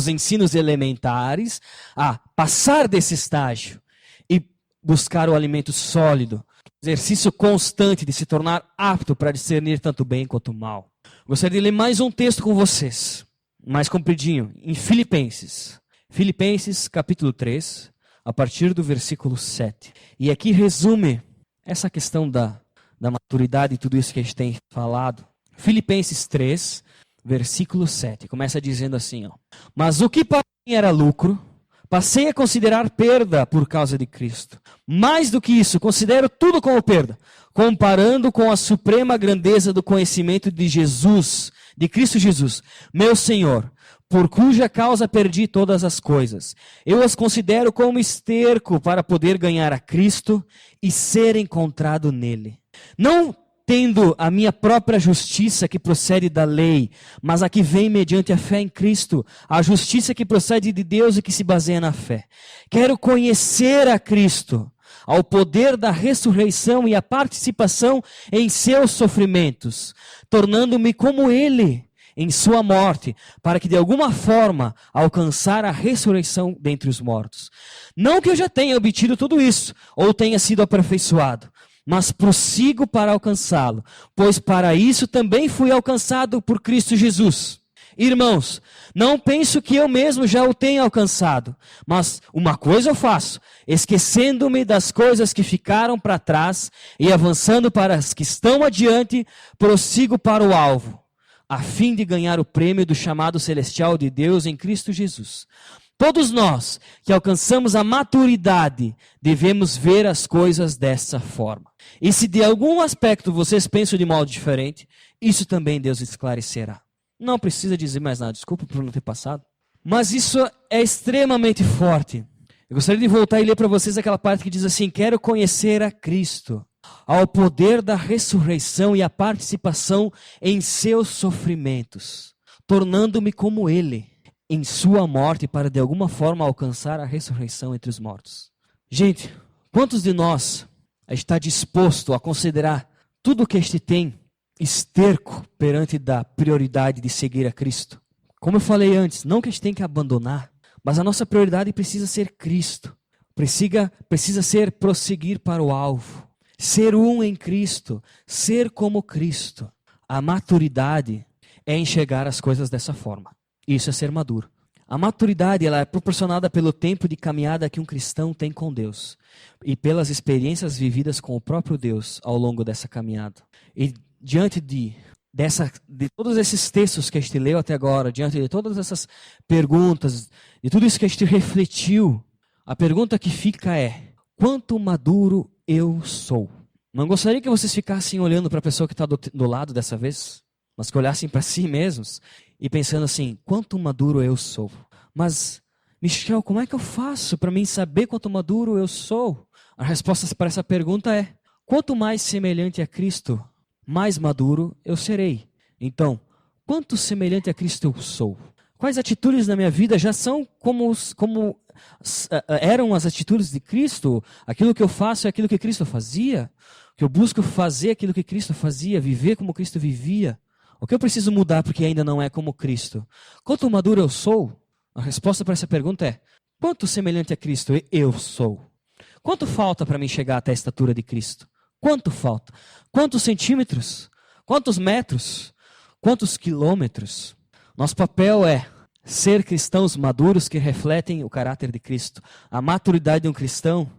ensinos elementares, a passar desse estágio e buscar o alimento sólido, exercício constante de se tornar apto para discernir tanto o bem quanto o mal. Gostaria de ler mais um texto com vocês, mais compridinho, em Filipenses. Filipenses, capítulo 3, a partir do versículo 7. E aqui resume essa questão da maturidade e tudo isso que a gente tem falado. Filipenses 3, versículo 7. Começa dizendo assim, ó: Mas o que para mim era lucro, passei a considerar perda por causa de Cristo. Mais do que isso, considero tudo como perda, comparando com a suprema grandeza do conhecimento de Jesus, de Cristo Jesus, meu Senhor, por cuja causa perdi todas as coisas. Eu as considero como esterco para poder ganhar a Cristo e ser encontrado nele. Não tendo a minha própria justiça que procede da lei, mas a que vem mediante a fé em Cristo, a justiça que procede de Deus e que se baseia na fé. Quero conhecer a Cristo, ao poder da ressurreição e a participação em seus sofrimentos, tornando-me como ele em sua morte, para que de alguma forma alcançar a ressurreição dentre os mortos. Não que eu já tenha obtido tudo isso, ou tenha sido aperfeiçoado, mas prossigo para alcançá-lo, pois para isso também fui alcançado por Cristo Jesus. Irmãos, não penso que eu mesmo já o tenha alcançado, mas uma coisa eu faço, esquecendo-me das coisas que ficaram para trás e avançando para as que estão adiante, prossigo para o alvo, a fim de ganhar o prêmio do chamado celestial de Deus em Cristo Jesus. Todos nós que alcançamos a maturidade devemos ver as coisas dessa forma. E se de algum aspecto vocês pensam de modo diferente, isso também Deus esclarecerá. Não precisa dizer mais nada, desculpa por não ter passado. Mas isso é extremamente forte. Eu gostaria de voltar e ler para vocês aquela parte que diz assim: quero conhecer a Cristo, ao poder da ressurreição e a participação em seus sofrimentos, tornando-me como ele em sua morte, para de alguma forma alcançar a ressurreição entre os mortos. Gente, quantos de nós está disposto a considerar tudo o que este tem esterco perante da prioridade de seguir a Cristo? Como eu falei antes, não que a gente tem que abandonar, mas a nossa prioridade precisa ser Cristo. Precisa ser prosseguir para o alvo. Ser um em Cristo, ser como Cristo. A maturidade é enxergar as coisas dessa forma. Isso é ser maduro. A maturidade ela é proporcionada pelo tempo de caminhada que um cristão tem com Deus e pelas experiências vividas com o próprio Deus ao longo dessa caminhada. E diante de todos esses textos que a gente leu até agora, diante de todas essas perguntas, de tudo isso que a gente refletiu, a pergunta que fica é: quanto maduro eu sou? Não gostaria que vocês ficassem olhando para a pessoa que está do lado dessa vez, mas que olhassem para si mesmos e pensando assim: quanto maduro eu sou? Mas, Michel, como é que eu faço para mim saber quanto maduro eu sou? A resposta para essa pergunta é: quanto mais semelhante a Cristo, mais maduro eu serei. Então, quanto semelhante a Cristo eu sou? Quais atitudes na minha vida já são como eram as atitudes de Cristo? Aquilo que eu faço é aquilo que Cristo fazia? Que eu busco fazer aquilo que Cristo fazia, viver como Cristo vivia? O que eu preciso mudar porque ainda não é como Cristo? Quanto maduro eu sou? A resposta para essa pergunta é: quanto semelhante a Cristo eu sou? Quanto falta para mim chegar até a estatura de Cristo? Quanto falta? Quantos centímetros? Quantos metros? Quantos quilômetros? Nosso papel é ser cristãos maduros que refletem o caráter de Cristo. A maturidade de um cristão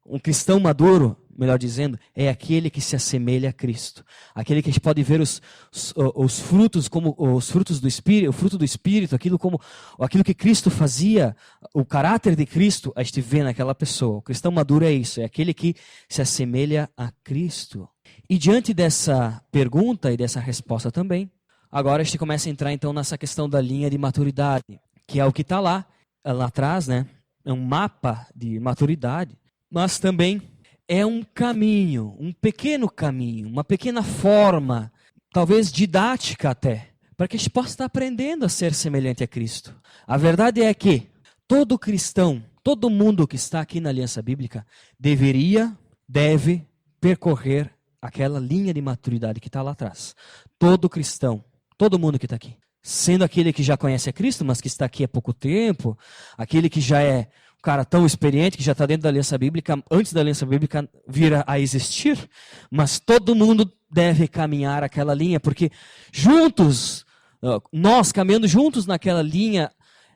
um cristão maduro, melhor dizendo, é aquele que se assemelha a Cristo. Aquele que a gente pode ver os frutos como os frutos do Espírito, o fruto do Espírito, aquilo que Cristo fazia, o caráter de Cristo, a gente vê naquela pessoa. O cristão maduro é isso, é aquele que se assemelha a Cristo. E diante dessa pergunta e dessa resposta também, agora a gente começa a entrar então nessa questão da linha de maturidade, que é o que está lá atrás, né? É um mapa de maturidade, mas também é um caminho, um pequeno caminho, uma pequena forma, talvez didática até, para que a gente possa estar aprendendo a ser semelhante a Cristo. A verdade é que todo cristão, todo mundo que está aqui na Aliança Bíblica, deve percorrer aquela linha de maturidade que está lá atrás. Todo cristão, todo mundo que está aqui. Sendo aquele que já conhece a Cristo, mas que está aqui há pouco tempo, aquele que já é um cara tão experiente, que já está dentro da Aliança Bíblica, antes da Aliança Bíblica vir a existir, mas todo mundo deve caminhar aquela linha, porque juntos, nós caminhando juntos naquela linha,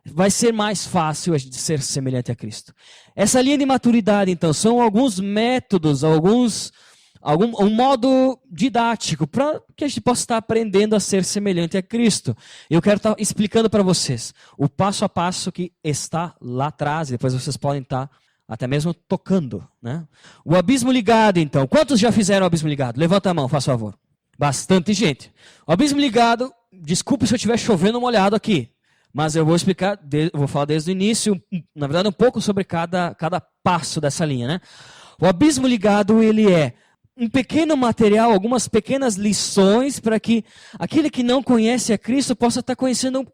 vai ser mais fácil de ser semelhante a Cristo. Essa linha de maturidade, então, são alguns métodos, um modo didático para que a gente possa estar aprendendo a ser semelhante a Cristo. Eu quero estar explicando para vocês o passo a passo que está lá atrás, e depois vocês podem estar até mesmo tocando, né? O abismo ligado, então. Quantos já fizeram o abismo ligado? Levanta a mão, faz favor. Bastante gente. O abismo ligado, desculpe se eu estiver chovendo molhado aqui, mas eu vou explicar, vou falar desde o início, na verdade um pouco sobre cada passo dessa linha, né? O abismo ligado, ele é um pequeno material, algumas pequenas lições para que aquele que não conhece a Cristo possa estar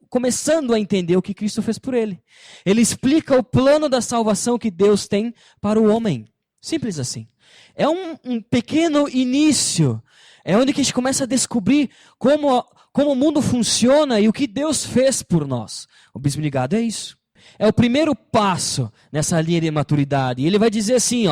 começando a entender o que Cristo fez por ele. Ele explica o plano da salvação que Deus tem para o homem. Simples assim. É um pequeno início. É onde que a gente começa a descobrir como o mundo funciona e o que Deus fez por nós. O abismo ligado é isso. É o primeiro passo nessa linha de maturidade. E ele vai dizer assim,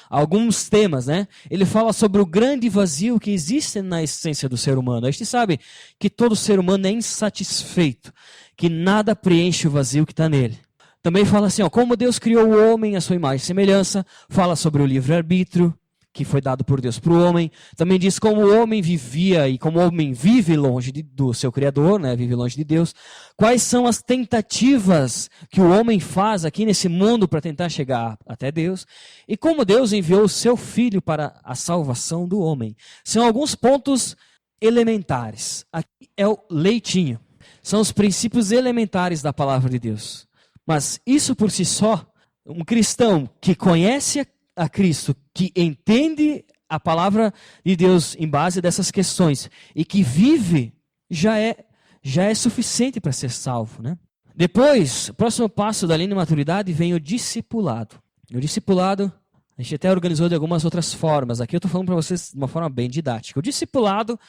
alguns temas, né? Ele fala sobre o grande vazio que existe na essência do ser humano. A gente sabe que todo ser humano é insatisfeito, que nada preenche o vazio que está nele. Também fala assim, como Deus criou o homem à sua imagem e semelhança. Fala sobre o livre-arbítrio que foi dado por Deus para o homem. Também diz como o homem vivia e como o homem vive longe do seu Criador, né? Vive longe de Deus. Quais são as tentativas que o homem faz aqui nesse mundo para tentar chegar até Deus. E como Deus enviou o seu Filho para a salvação do homem. São alguns pontos elementares. Aqui é o leitinho. São os princípios elementares da palavra de Deus. Mas isso por si só, um cristão que conhece a Cristo, que entende a palavra de Deus em base dessas questões e que vive, já é suficiente para ser salvo, né? Depois, o próximo passo da linha de maturidade vem o discipulado. O discipulado, a gente até organizou de algumas outras formas. Aqui eu estou falando para vocês de uma forma bem didática. O discipulado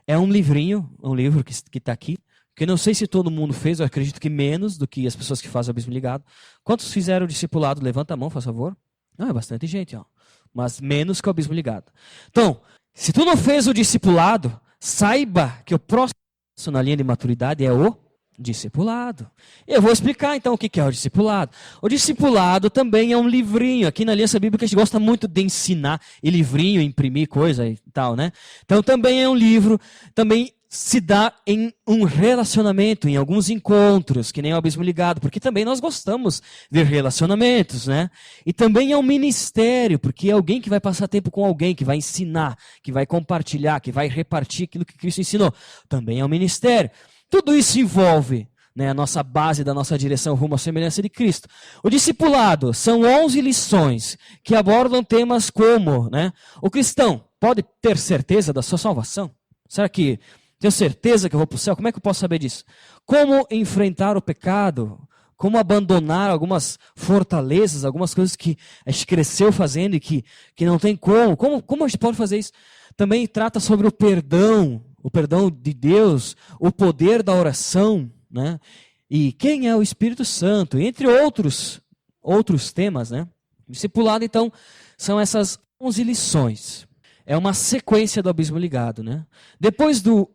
é um livrinho, um livro que está aqui, que eu não sei se todo mundo fez, eu acredito que menos do que as pessoas que fazem o abismo ligado. Quantos fizeram o discipulado? Levanta a mão, por favor. É bastante gente, mas menos que o abismo ligado. Então, se tu não fez o discipulado, saiba que o próximo passo na linha de maturidade é o discipulado. Eu vou explicar então o que é o discipulado. O discipulado também é um livrinho. Aqui na Aliança Bíblica a gente gosta muito de ensinar e livrinho, imprimir coisa e tal, né? Então também é um livro, também se dá em um relacionamento, em alguns encontros, que nem o abismo ligado, porque também nós gostamos de relacionamentos, né? E também é um ministério, porque é alguém que vai passar tempo com alguém, que vai ensinar, que vai compartilhar, que vai repartir aquilo que Cristo ensinou. Também é um ministério. Tudo isso envolve, né, a nossa base da nossa direção rumo à semelhança de Cristo. O discipulado são 11 lições que abordam temas como, né, o cristão pode ter certeza da sua salvação? Será que tenho certeza que eu vou para o céu? Como é que eu posso saber disso? Como enfrentar o pecado? Como abandonar algumas fortalezas, algumas coisas que a gente cresceu fazendo e que não tem como? Como a gente pode fazer isso? Também trata sobre o perdão de Deus, o poder da oração, né? E quem é o Espírito Santo, entre outros temas, né? Discipulado, então, são essas 11 lições. É uma sequência do abismo ligado, né? Depois do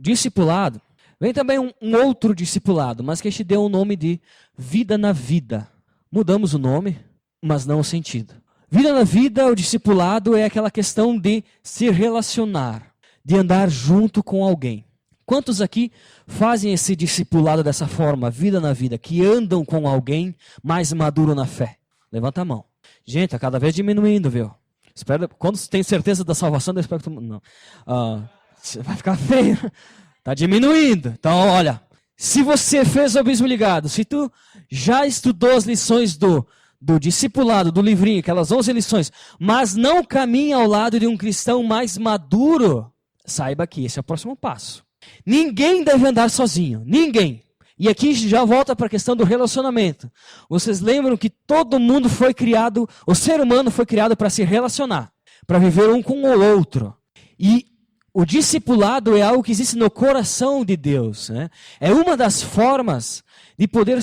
discipulado, vem também um outro discipulado, mas que a gente deu o nome de Vida na Vida. Mudamos o nome, mas não o sentido. Vida na Vida, o discipulado é aquela questão de se relacionar, de andar junto com alguém. Quantos aqui fazem esse discipulado dessa forma, Vida na Vida, que andam com alguém mais maduro na fé? Levanta a mão. Gente, está cada vez diminuindo, viu? Espero, quando tem certeza da salvação, eu espero que não. Vai ficar feio. Está diminuindo. Então, olha, se você fez o abismo ligado, se tu já estudou as lições do discipulado, do livrinho, aquelas 11 lições, mas não caminha ao lado de um cristão mais maduro, saiba que esse é o próximo passo. Ninguém deve andar sozinho. Ninguém. E aqui já volta para a questão do relacionamento. Vocês lembram que todo mundo foi criado, o ser humano foi criado para se relacionar, para viver um com o outro. E o discipulado é algo que existe no coração de Deus, né? É uma das formas de poder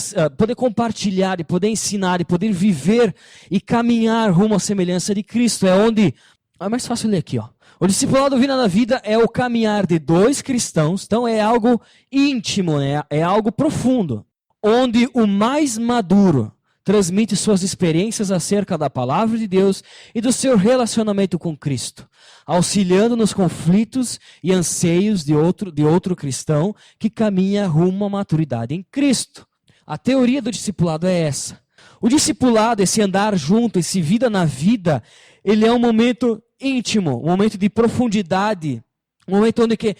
compartilhar, de poder ensinar, de poder viver e caminhar rumo à semelhança de Cristo. É onde... É mais fácil ler aqui, O discipulado Vida na Vida é o caminhar de dois cristãos, então é algo íntimo, né? É algo profundo. onde o mais maduro transmite suas experiências acerca da palavra de Deus e do seu relacionamento com Cristo, auxiliando nos conflitos e anseios de outro cristão que caminha rumo à maturidade em Cristo. A teoria do discipulado é essa. O discipulado, esse andar junto, esse vida na vida, ele é um momento íntimo, um momento de profundidade, um momento onde que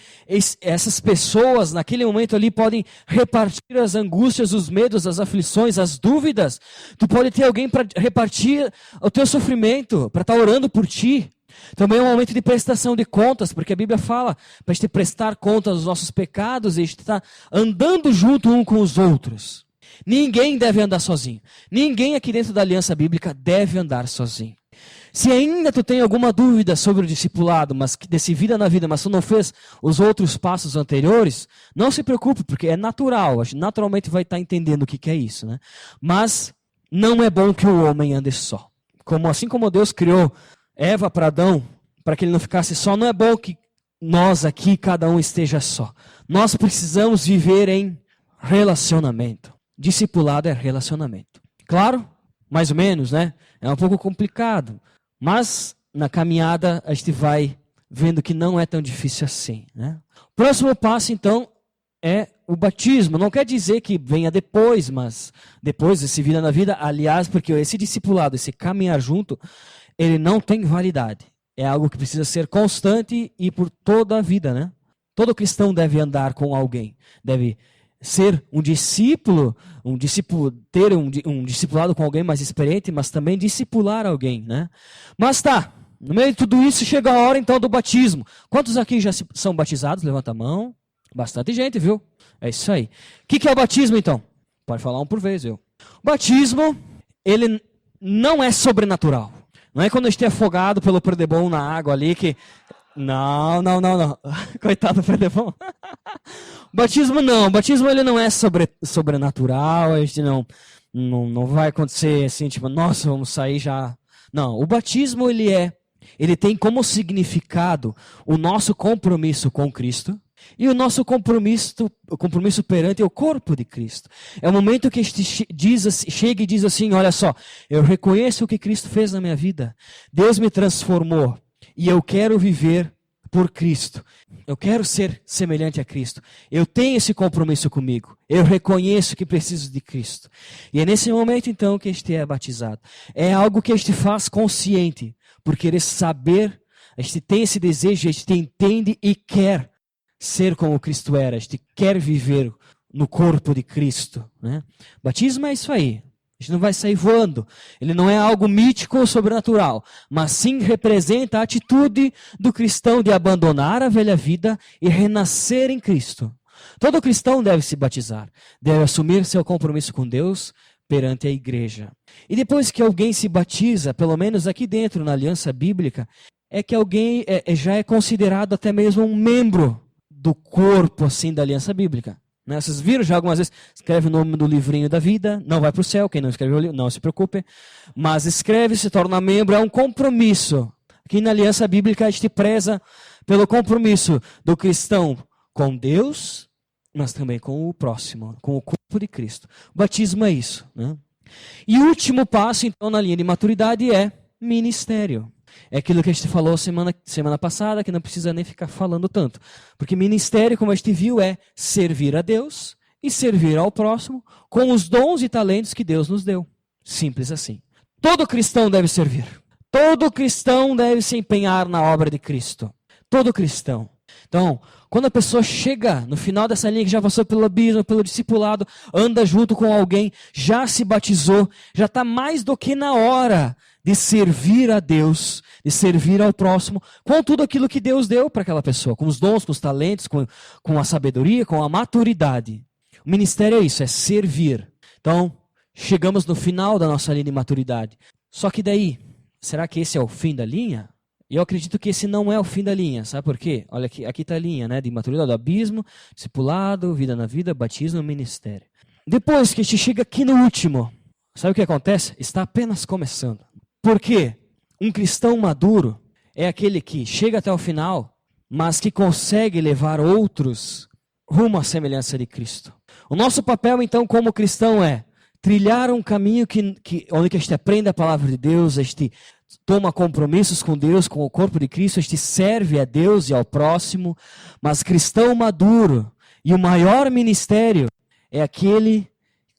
essas pessoas, naquele momento ali, podem repartir as angústias, os medos, as aflições, as dúvidas. Tu pode ter alguém para repartir o teu sofrimento, para estar orando por ti. Também é um momento de prestação de contas, porque a Bíblia fala para a gente prestar contas dos nossos pecados e a gente está andando junto um com os outros. Ninguém deve andar sozinho. Ninguém aqui dentro da aliança bíblica deve andar sozinho. Se ainda tu tem alguma dúvida sobre o discipulado, mas desse vida na vida, mas tu não fez os outros passos anteriores, não se preocupe, porque é natural. A gente naturalmente vai estar entendendo o que é isso, né? Mas não é bom que o homem ande só. Assim como Deus criou Eva para Adão, para que ele não ficasse só, não é bom que nós aqui, cada um esteja só. Nós precisamos viver em relacionamento. Discipulado é relacionamento. Claro, mais ou menos, né? É um pouco complicado. Mas na caminhada a gente vai vendo que não é tão difícil assim, né? O próximo passo, então, é o batismo. Não quer dizer que venha depois, mas depois desse vida na vida, aliás, porque esse discipulado, esse caminhar junto, ele não tem validade. É algo que precisa ser constante e por toda a vida, né? Todo cristão deve andar com alguém, deve ser um discípulo, ter um discipulado com alguém mais experiente, mas também discipular alguém, né? Mas tá, no meio de tudo isso chega a hora então do batismo. Quantos aqui já são batizados? Levanta a mão. Bastante gente, viu? É isso aí. O que é o batismo então? Pode falar um por vez, viu? O batismo, ele não é sobrenatural. Não é quando a gente é afogado pelo Predebon na água ali que... Não. Coitado do Predebon. Batismo não. O batismo ele não é sobrenatural. A gente não vai acontecer assim, tipo, nossa, vamos sair já. Não, o batismo ele tem como significado o nosso compromisso com Cristo e o nosso compromisso perante o corpo de Cristo. É o momento que a gente chega e diz assim, olha só, eu reconheço o que Cristo fez na minha vida. Deus me transformou e eu quero viver por Cristo. Eu quero ser semelhante a Cristo. Eu tenho esse compromisso comigo. Eu reconheço que preciso de Cristo. E é nesse momento então que a gente é batizado. É algo que a gente faz consciente, por querer saber, a gente tem esse desejo, a gente entende e quer ser como Cristo era. A gente quer viver no corpo de Cristo, né? Batismo é isso aí. A gente não vai sair voando. Ele não é algo mítico ou sobrenatural, mas sim representa a atitude do cristão de abandonar a velha vida e renascer em Cristo. Todo cristão deve se batizar, deve assumir seu compromisso com Deus perante a igreja. E depois que alguém se batiza, pelo menos aqui dentro na aliança bíblica, é que alguém já é considerado até mesmo um membro do corpo assim da aliança bíblica. Vocês viram já algumas vezes, escreve o nome do livrinho da vida, não vai para o céu, quem não escreveu o livro, não se preocupe, mas escreve, se torna membro, é um compromisso. Aqui na aliança bíblica a gente preza pelo compromisso do cristão com Deus, mas também com o próximo, com o corpo de Cristo. O batismo é isso, né? E o último passo, então, na linha de maturidade é ministério. É aquilo que a gente falou semana passada, que não precisa nem ficar falando tanto. Porque ministério, como a gente viu, é servir a Deus e servir ao próximo com os dons e talentos que Deus nos deu. Simples assim. Todo cristão deve servir. Todo cristão deve se empenhar na obra de Cristo. Todo cristão. Então, quando a pessoa chega no final dessa linha, que já passou pelo abismo, pelo discipulado, anda junto com alguém, já se batizou, já está mais do que na hora de servir a Deus, de servir ao próximo, com tudo aquilo que Deus deu para aquela pessoa, com os dons, com os talentos, com a sabedoria, com a maturidade. O ministério é isso, é servir. Então, chegamos no final da nossa linha de maturidade. Só que daí, será que esse é o fim da linha? E eu acredito que esse não é o fim da linha, sabe por quê? Olha aqui está a linha, né, de maturidade, do abismo, discipulado, vida na vida, batismo, ministério. Depois que a gente chega aqui no último, sabe o que acontece? Está apenas começando. Porque um cristão maduro é aquele que chega até o final, mas que consegue levar outros rumo à semelhança de Cristo. O nosso papel, então, como cristão é trilhar um caminho onde a gente aprende a palavra de Deus, a gente toma compromissos com Deus, com o corpo de Cristo, a gente serve a Deus e ao próximo, mas cristão maduro e o maior ministério é aquele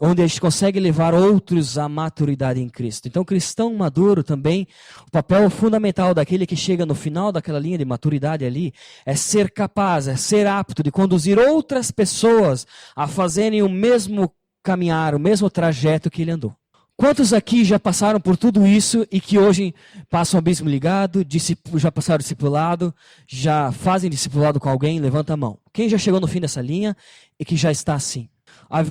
onde a gente consegue levar outros à maturidade em Cristo. Então, cristão maduro também, o papel fundamental daquele que chega no final daquela linha de maturidade ali, é ser capaz, é ser apto de conduzir outras pessoas a fazerem o mesmo caminhar, o mesmo trajeto que ele andou. Quantos aqui já passaram por tudo isso e que hoje passam o abismo ligado, já passaram discipulado, já fazem discipulado com alguém? Levanta a mão. Quem já chegou no fim dessa linha e que já está assim?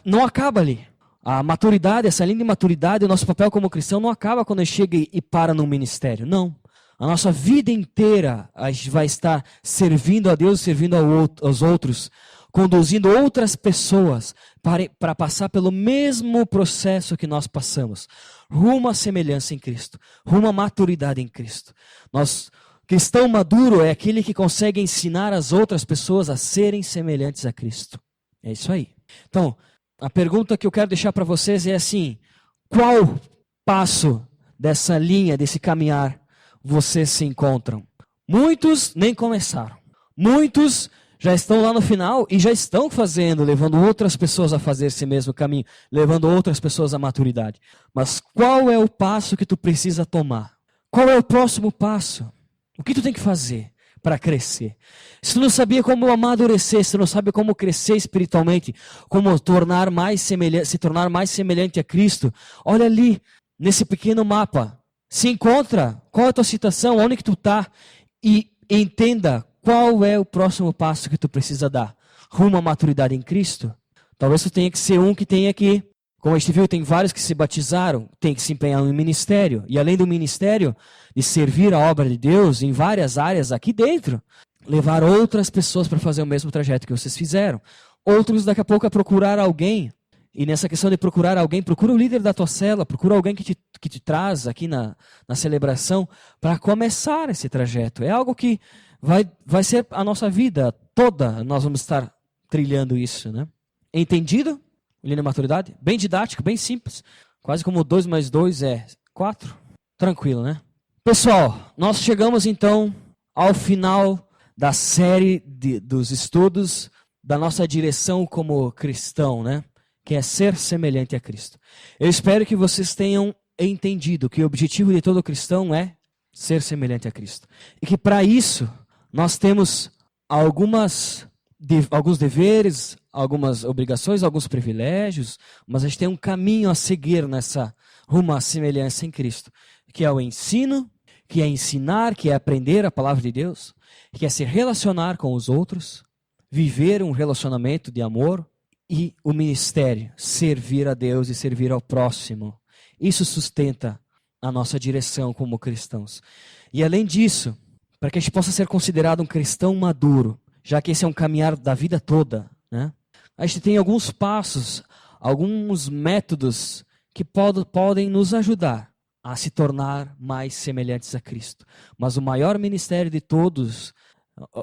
Não acaba ali. A maturidade, essa linha de maturidade, o nosso papel como cristão não acaba quando a gente chega e para num ministério. Não. A nossa vida inteira a gente vai estar servindo a Deus, servindo aos outros, conduzindo outras pessoas para passar pelo mesmo processo que nós passamos, rumo à semelhança em Cristo, rumo à maturidade em Cristo. Cristão maduro é aquele que consegue ensinar as outras pessoas a serem semelhantes a Cristo. É isso aí. Então, a pergunta que eu quero deixar para vocês é assim: qual passo dessa linha, desse caminhar, vocês se encontram? Muitos nem começaram. Muitos já estão lá no final e já estão fazendo, levando outras pessoas a fazer esse mesmo caminho, levando outras pessoas à maturidade. Mas qual é o passo que tu precisa tomar? Qual é o próximo passo? O que tu tem que fazer para crescer? Se tu não sabia como amadurecer, se tu não sabe como crescer espiritualmente, como se tornar mais semelhante a Cristo, olha ali, nesse pequeno mapa. Se encontra, qual é a tua situação, onde que tu está, e entenda qual é o próximo passo que tu precisa dar. Rumo à maturidade em Cristo. Talvez tu tenha que ser um que tenha que, como a gente viu, tem vários que se batizaram, tem que se empenhar no ministério. E além do ministério, de servir a obra de Deus em várias áreas aqui dentro, levar outras pessoas para fazer o mesmo trajeto que vocês fizeram. Outros daqui a pouco a procurar alguém. E nessa questão de procurar alguém, procura o líder da tua cela, procura alguém que te traz aqui na celebração para começar esse trajeto. É algo que vai ser a nossa vida toda, nós vamos estar trilhando isso, né? Entendido? Linha de maturidade? Bem didático, bem simples. Quase como 2 mais 2 é 4. Tranquilo, né? Pessoal, nós chegamos então ao final da série dos estudos da nossa direção como cristão, né? Que é ser semelhante a Cristo. Eu espero que vocês tenham entendido que o objetivo de todo cristão é ser semelhante a Cristo. E que para isso nós temos alguns deveres, algumas obrigações, alguns privilégios, mas a gente tem um caminho a seguir nessa rumo à semelhança em Cristo, que é o ensino, que é ensinar, que é aprender a palavra de Deus, que é se relacionar com os outros, viver um relacionamento de amor, e o ministério, servir a Deus e servir ao próximo. Isso sustenta a nossa direção como cristãos. E além disso, para que a gente possa ser considerado um cristão maduro, já que esse é um caminhar da vida toda, né? A gente tem alguns passos, alguns métodos que podem nos ajudar a se tornar mais semelhantes a Cristo. Mas o maior ministério de todos,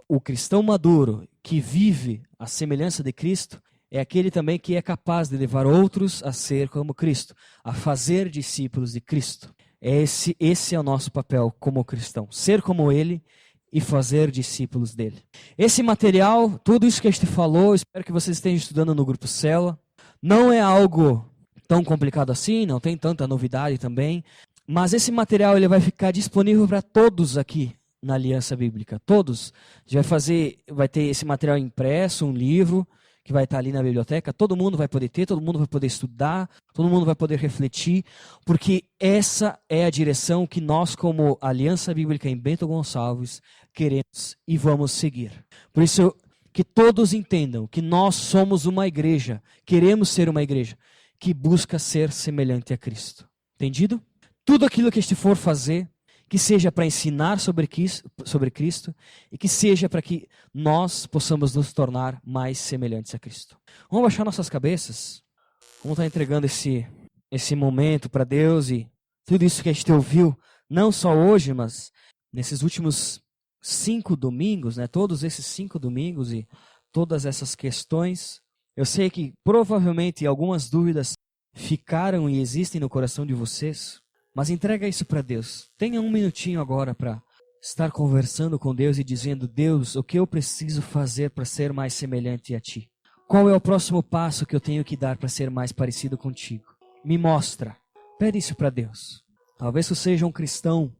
o cristão maduro, que vive a semelhança de Cristo, é aquele também que é capaz de levar outros a ser como Cristo, a fazer discípulos de Cristo. Esse é o nosso papel como cristão, ser como Ele e fazer discípulos dele. Esse material, tudo isso que a gente falou, espero que vocês estejam estudando no Grupo Célula. Não é algo tão complicado assim, não tem tanta novidade também, mas esse material ele vai ficar disponível para todos aqui na Aliança Bíblica, todos. A gente vai ter esse material impresso, um livro, que vai estar ali na biblioteca, todo mundo vai poder ter, todo mundo vai poder estudar, todo mundo vai poder refletir, porque essa é a direção que nós, como Aliança Bíblica em Bento Gonçalves, queremos e vamos seguir. Por isso, que todos entendam que nós somos uma igreja, queremos ser uma igreja, que busca ser semelhante a Cristo. Entendido? Tudo aquilo que a gente for fazer, que seja para ensinar sobre Cristo e que seja para que nós possamos nos tornar mais semelhantes a Cristo. Vamos baixar nossas cabeças, vamos estar entregando esse momento para Deus e tudo isso que a gente ouviu, não só hoje, mas nesses últimos 5 domingos, né? Todos esses 5 domingos e todas essas questões, Eu sei que provavelmente algumas dúvidas ficaram e existem no coração de vocês, mas entrega isso para Deus. Tenha um minutinho agora para estar conversando com Deus e dizendo: Deus, o que eu preciso fazer para ser mais semelhante a Ti? Qual é o próximo passo que eu tenho que dar para ser mais parecido contigo? Me mostra. Pede isso para Deus. Talvez você seja um cristão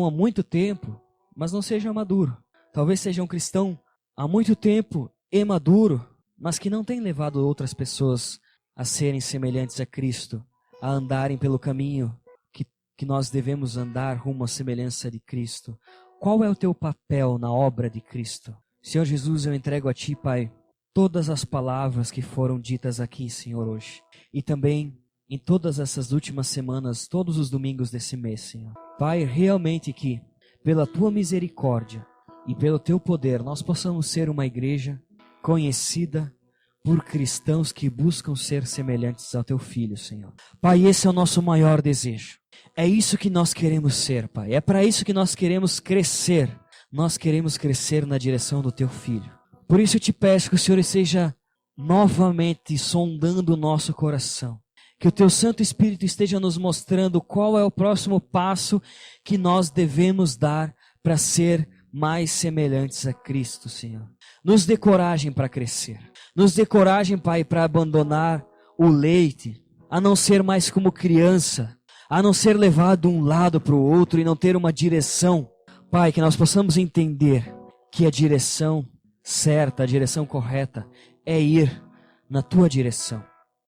há muito tempo, mas não seja maduro. Talvez seja um cristão há muito tempo e maduro, mas que não tem levado outras pessoas a serem semelhantes a Cristo, a andarem pelo caminho que nós devemos andar rumo à semelhança de Cristo. Qual é o teu papel na obra de Cristo? Senhor Jesus, eu entrego a Ti, Pai, todas as palavras que foram ditas aqui, Senhor, hoje. E também em todas essas últimas semanas, todos os domingos desse mês, Senhor. Pai, realmente que, pela Tua misericórdia e pelo Teu poder, nós possamos ser uma igreja conhecida por cristãos que buscam ser semelhantes ao Teu Filho, Senhor. Pai, esse é o nosso maior desejo. É isso que nós queremos ser, Pai. É para isso que nós queremos crescer. Nós queremos crescer na direção do Teu Filho. Por isso eu te peço que o Senhor esteja novamente sondando o nosso coração. Que o Teu Santo Espírito esteja nos mostrando qual é o próximo passo que nós devemos dar para ser mais semelhantes a Cristo, Senhor. Nos dê coragem para crescer. Nos dê coragem, Pai, para abandonar o leite, a não ser mais como criança, a não ser levado de um lado para o outro e não ter uma direção. Pai, que nós possamos entender que a direção certa, a direção correta é ir na Tua direção.